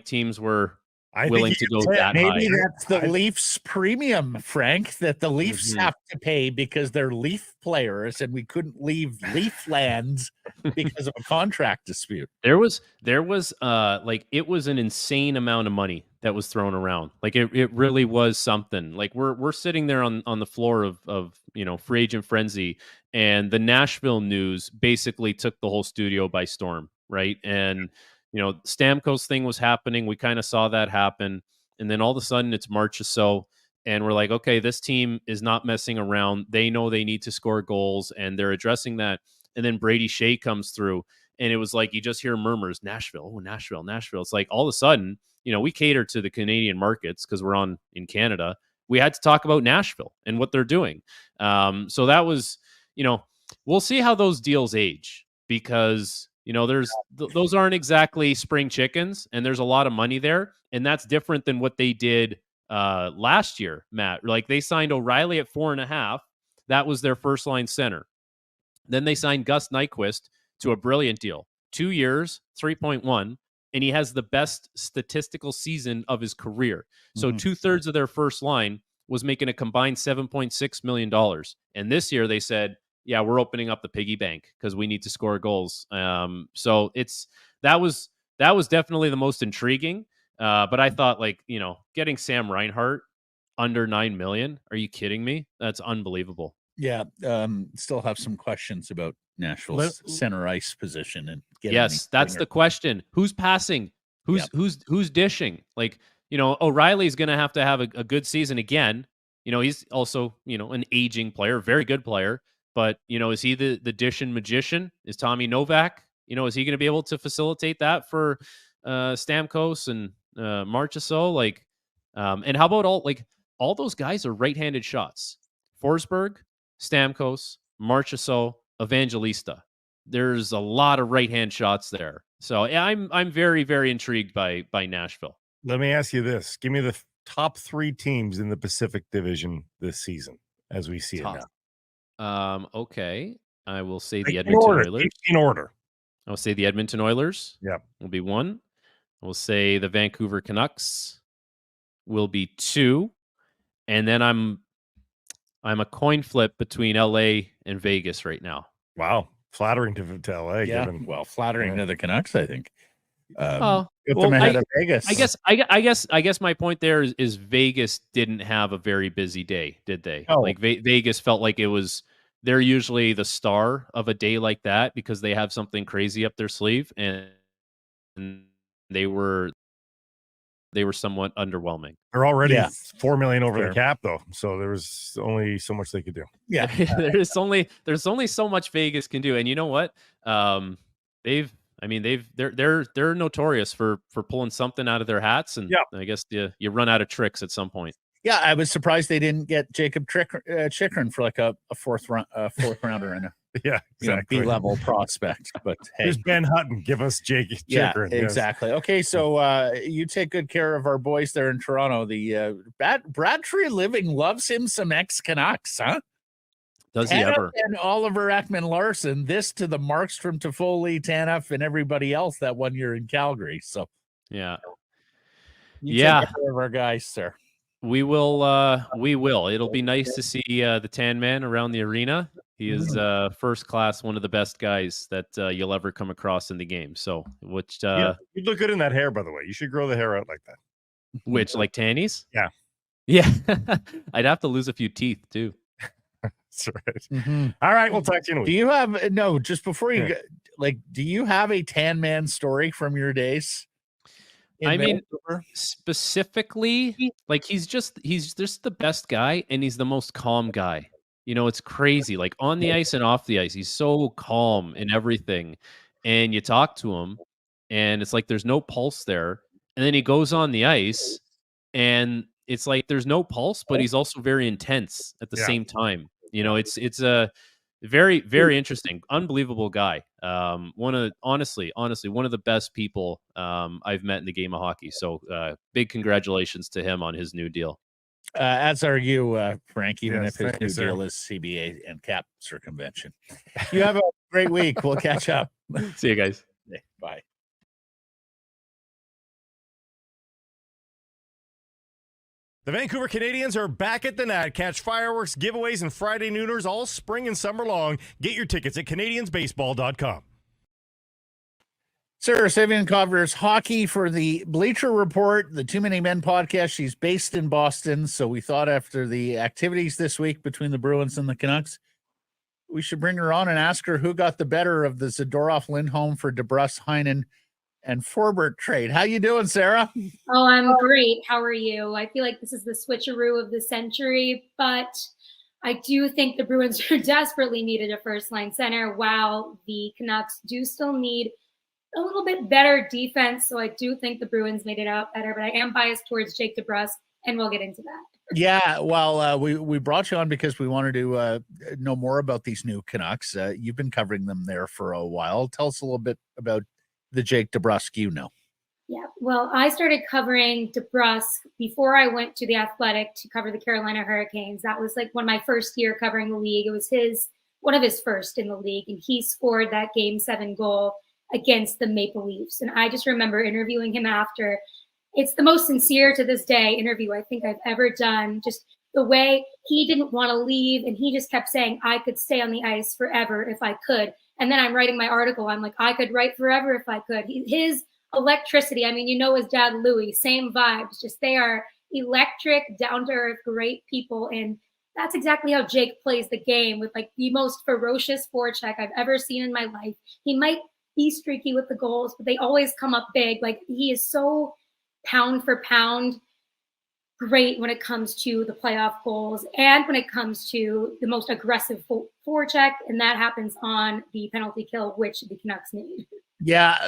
teams were I think willing he to go gets that Maybe high. that's the Leafs premium, Frank, that the Leafs have to pay because they're Leaf players and we couldn't leave Leaf lands because of a contract dispute. There was like it was an insane amount of money that was thrown around. Like it really was something. Like we're sitting there on the floor of free agent frenzy, and the Nashville news basically took the whole studio by storm, right? And Stamkos thing was happening. We kind of saw that happen, and then all of a sudden it's March or so, and we're like, okay, this team is not messing around. They know they need to score goals, and they're addressing that. And then Brady Shea comes through. And it was like you just hear murmurs, Nashville, oh, Nashville, Nashville. It's like all of a sudden, we cater to the Canadian markets because we're in Canada. We had to talk about Nashville and what they're doing. So that was, we'll see how those deals age because, those aren't exactly spring chickens and there's a lot of money there. And that's different than what they did last year, Matt. Like they signed O'Reilly at 4.5. That was their first line center. Then they signed Gus Nyquist to a brilliant deal. 2 years, 3.1, and he has the best statistical season of his career. So 2/3 of their first line was making a combined $7.6 million. And this year they said, yeah, we're opening up the piggy bank because we need to score goals. So that was definitely the most intriguing. But I thought getting Sam Reinhart under $9 million. Are you kidding me? That's unbelievable. Yeah. Still have some questions about Nashville's center ice position. And yes, that's the question. Who's passing? Who's dishing? Like, O'Reilly's going to have a good season again. He's also, an aging player, very good player. But, is he the dishing magician? Is Tommy Novak? Is he going to be able to facilitate that for Stamkos and Marchessault? And how about all those guys are right-handed shots? Forsberg, Stamkos, Marchessault, Evangelista. There's a lot of right-hand shots there. So yeah, I'm very, very intrigued by Nashville. Let me ask you this. Give me the top 3 teams in the Pacific Division this season as we see it now. Okay. I will say the Edmonton Oilers. In order. I'll say the Edmonton Oilers. Yep. Will be 1. We'll say the Vancouver Canucks will be 2. And then I'm a coin flip between LA and Vegas right now. Wow. Flattering to LA. Yeah. Flattering to the Canucks, I think. Put them ahead of Vegas. I guess my point there is Vegas didn't have a very busy day, did they? Oh. Like Vegas felt like they're usually the star of a day like that because they have something crazy up their sleeve, and they were somewhat underwhelming. They're already $4 million over the cap, though, so there was only so much they could do. Yeah, there's only so much Vegas can do, and you know what? They're notorious for pulling something out of their hats, and I guess you run out of tricks at some point. Yeah, I was surprised they didn't get Jacob Chikrin for like a fourth rounder and a B-level prospect. But hey, here's Ben Hutton. Give us Jake Chikrin. Exactly. Yes. Okay, so you take good care of our boys there in Toronto. The Brad Tree Living loves him some ex-Canucks, huh? Does he ever? And Oliver Ekman-Larsson, this to the Markstrom, Toffoli, Tanev, and everybody else that 1 year in Calgary. So yeah. Take care of our guys, sir. We will. It'll be nice to see the Tan Man around the arena. He is first class, one of the best guys that you'll ever come across in the game. So, you'd look good in that hair, by the way. You should grow the hair out like that. Which, like Tanny's? Yeah. I'd have to lose a few teeth too. That's right. Mm-hmm. All right, we'll talk to you in a week. Do you have just before you do you have a Tan Man story from your days? Specifically, like he's just the best guy, and he's the most calm guy. It's crazy. Like on the ice and off the ice, he's so calm and everything. And you talk to him, and it's like there's no pulse there. And then he goes on the ice, and it's like there's no pulse, but he's also very intense at the same time. It's a very, very interesting, unbelievable guy. Honestly, one of the best people I've met in the game of hockey. So big congratulations to him on his new deal. As are you, Frank, even Yes, if his thank you, new sir. deal is CBA and cap circumvention. You have a great week. We'll catch up. See you guys. Bye. The Vancouver Canadians are back at the net. Catch fireworks, giveaways, and Friday nooners all spring and summer long. Get your tickets at CanadiansBaseball.com. Sara Civian covers hockey for the Bleacher Report, the Too Many Men podcast. She's based in Boston, so we thought after the activities this week between the Bruins and the Canucks, we should bring her on and ask her who got the better of the Zadorov-Lindholm for DeBrusk, Heinen, and Forbort trade. How you doing, Sarah? Oh, I'm great. How are you? I feel like this is the switcheroo of the century, but I do think the Bruins are desperately needed a first-line center, while the Canucks do still need a little bit better defense. So I do think the Bruins made it out better, but I am biased towards Jake DeBrusk, and we'll get into that. Yeah, well, we brought you on because we wanted to know more about these new Canucks. You've been covering them there for a while. Tell us a little bit about the Jake DeBrusk you know. Yeah, well, I started covering DeBrusk before I went to The Athletic to cover the Carolina Hurricanes. That was like my first year covering the league. It was one of his first in the league, and he scored that Game 7 goal against the Maple Leafs. And I just remember interviewing him after. It's the most sincere to this day interview I think I've ever done. Just the way he didn't want to leave, and he just kept saying, I could stay on the ice forever if I could. And then I'm writing my article. I'm like, I could write forever if I could. His electricity, I mean, his dad, Louis, same vibes. Just they are electric, down-to-earth, great people. And that's exactly how Jake plays the game, with like the most ferocious forecheck I've ever seen in my life. He might be streaky with the goals, but they always come up big. Like, he is so pound for pound great when it comes to the playoff goals and when it comes to the most aggressive forecheck, and that happens on the penalty kill, which the Canucks need. Yeah,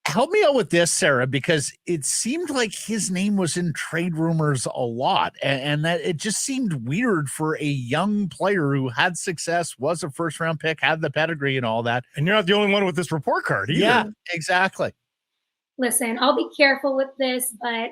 help me out with this, Sarah, because it seemed like his name was in trade rumors a lot, and that it just seemed weird for a young player who had success, was a first-round pick, had the pedigree and all that. And you're not the only one with this report card either. Yeah, exactly. Listen, I'll be careful with this, but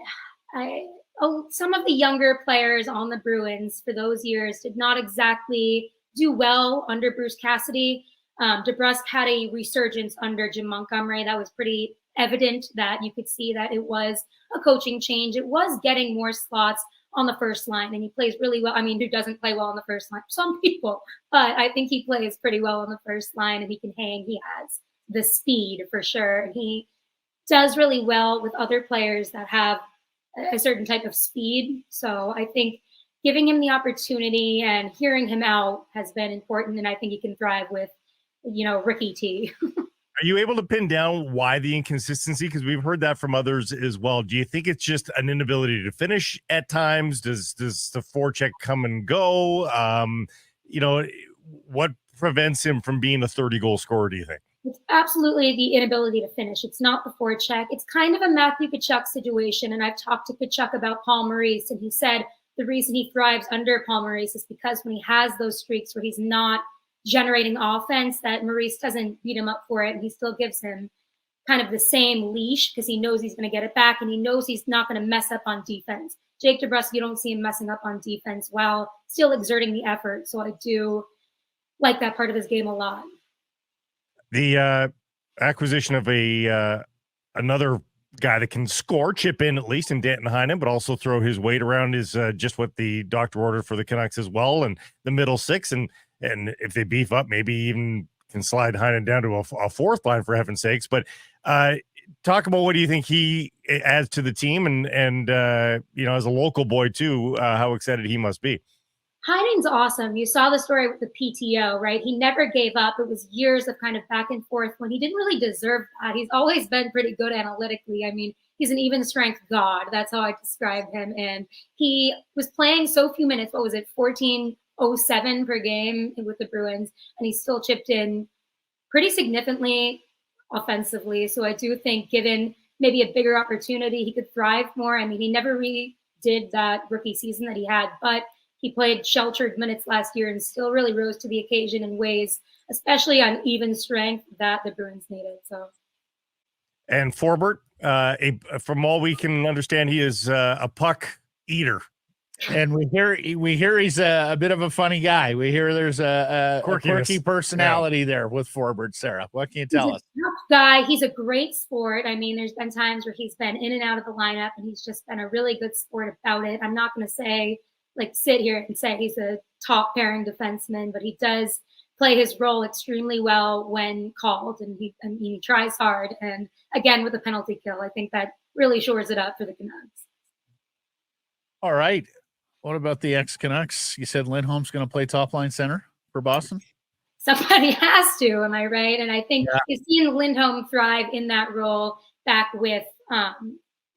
some of the younger players on the Bruins for those years did not exactly do well under Bruce Cassidy. DeBrusk had a resurgence under Jim Montgomery. That was pretty evident, that you could see that it was a coaching change. It was getting more slots on the first line, and he plays really well. I mean, who doesn't play well on the first line? Some people, but I think he plays pretty well on the first line, and he can hang. He has the speed for sure. He does really well with other players that have a certain type of speed. So I think giving him the opportunity and hearing him out has been important, and I think he can thrive with, Ricky T. Are you able to pin down why the inconsistency? Because we've heard that from others as well. Do you think it's just an inability to finish at times? Does the forecheck come and go? What prevents him from being a 30-goal scorer, do you think? It's absolutely the inability to finish. It's not the forecheck. It's kind of a Matthew Tkachuk situation, and I've talked to Tkachuk about Paul Maurice, and he said the reason he thrives under Paul Maurice is because when he has those streaks where he's not generating offense, that Maurice doesn't beat him up for it, and he still gives him kind of the same leash because he knows he's going to get it back, and he knows he's not going to mess up on defense. Jake DeBrusk, you don't see him messing up on defense while still exerting the effort, so I do like that part of his game a lot. The acquisition of another guy that can score, chip in at least, in Danton Heinen, but also throw his weight around is just what the doctor ordered for the Canucks as well, and the middle six, and if they beef up, maybe even can slide Heinen down to a fourth line, for heaven's sakes. But talk about what do you think he adds to the team, and as a local boy too, how excited he must be. Heinen's awesome. You saw the story with the PTO, right? He never gave up. It was years of kind of back and forth when he didn't really deserve that. He's always been pretty good analytically. I mean, he's an even strength god. That's how I describe him. And he was playing so few minutes. What was it? 14.07 per game with the Bruins. And he still chipped in pretty significantly offensively. So I do think given maybe a bigger opportunity, he could thrive more. I mean, he never really did that rookie season that he had, but he played sheltered minutes last year and still really rose to the occasion in ways, especially on even strength, that the Bruins needed. So, and Forbort, from all we can understand, he is a puck eater. And we hear he's a bit of a funny guy. We hear there's a quirky personality there with Forbort. Sarah, what can you tell us? Tough guy. He's a great sport. I mean, there's been times where he's been in and out of the lineup, and he's just been a really good sport about it. I'm not going to say sit here and say he's a top pairing defenseman, but he does play his role extremely well when called, and he tries hard. And again, with a penalty kill, I think that really shores it up for the Canucks. All right. What about the ex-Canucks? You said Lindholm's going to play top line center for Boston? Somebody has to, am I right? And I think you've seen Lindholm thrive in that role back with the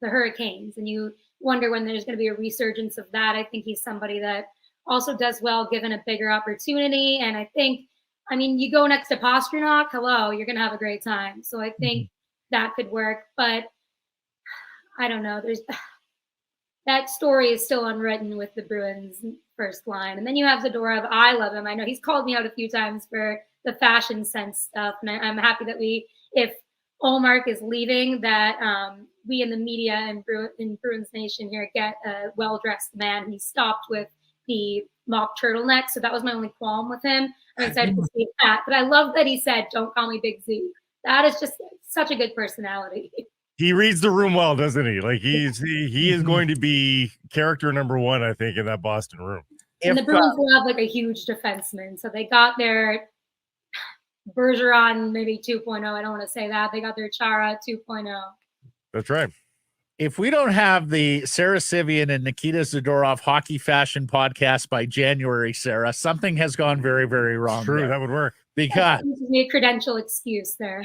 Hurricanes. And you wonder when there's going to be a resurgence of that. I think he's somebody that also does well given a bigger opportunity. And I think, you go next to Pastrnak, hello, you're going to have a great time. So I think that could work. But I don't know. That story is still unwritten with the Bruins first line. And then you have Zadorov. I love him. I know he's called me out a few times for the fashion sense stuff. And I'm happy that if Olmark is leaving, that we in the media and in Bruins Nation here get a well-dressed man. He stopped with the mock turtleneck. So that was my only qualm with him. I'm excited to see that. But I love that he said, "Don't call me Big Z." That is just such a good personality. He reads the room well, doesn't he? He is going to be character number one, I think, in that Boston room. And the Bruins love a huge defenseman. So they got their Bergeron maybe 2.0. I don't want to say that. They got their Chara 2.0. That's right. If we don't have the Sara Civian and Nikita Zadorov Hockey Fashion podcast by January, Sarah, something has gone very, very wrong. True, that would work. Because a credential excuse there.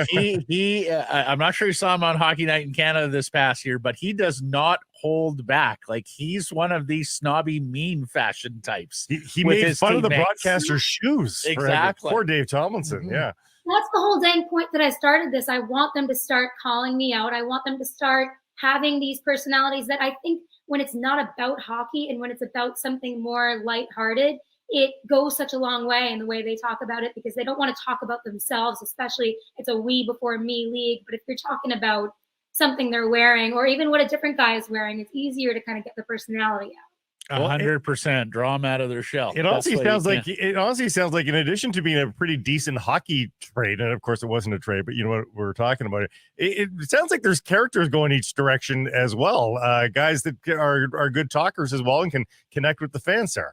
I'm not sure you saw him on Hockey Night in Canada this past year, but he does not hold back. He's one of these snobby, mean fashion types. He made fun of the broadcaster's shoes. Exactly. Poor Dave Tomlinson. Mm-hmm. Yeah. That's the whole dang point that I started this. I want them to start calling me out. I want them to start having these personalities that I think when it's not about hockey and when it's about something more lighthearted, it goes such a long way in the way they talk about it, because they don't want to talk about themselves, especially it's a we before me league. But if you're talking about something they're wearing or even what a different guy is wearing, it's easier to kind of get the personality out. 100% draw them out of their shell. It honestly sounds like in addition to being a pretty decent hockey trade, and of course it wasn't a trade, but you know what we're talking about. It sounds like there's characters going each direction as well. Guys that are good talkers as well and can connect with the fans, Sarah.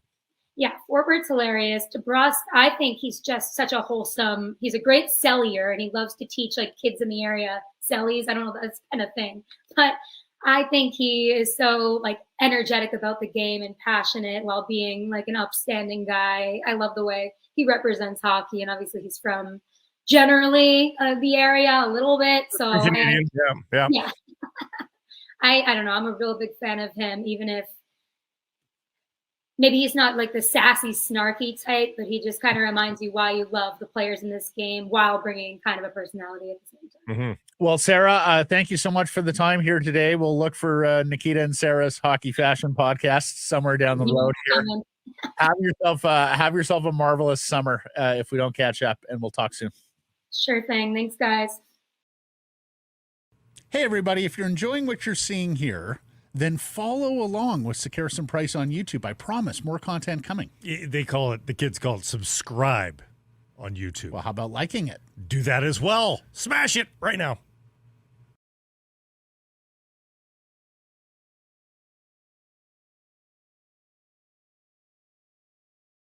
Yeah, Forbort's hilarious. DeBrusk, I think he's just such a wholesome. He's a great sellier, and he loves to teach kids in the area sellies. I don't know if that's kind of thing, but I think he is so energetic about the game and passionate while being an upstanding guy. I love the way he represents hockey, and obviously he's from generally the area a little bit. So yeah. I don't know. I'm a real big fan of him, even if maybe he's not the sassy, snarky type, but he just kind of reminds you why you love the players in this game while bringing kind of a personality at the same time. Mm-hmm. Well, Sarah, thank you so much for the time here today. We'll look for Nikita and Sarah's Hockey Fashion podcast somewhere down the road here. Have yourself a marvelous summer if we don't catch up, and we'll talk soon. Sure thing. Thanks, guys. Hey, everybody. If you're enjoying what you're seeing here, then follow along with Sekeres Price on YouTube. I promise more content coming. The kids call it subscribe on YouTube. Well, how about liking it? Do that as well. Smash it right now.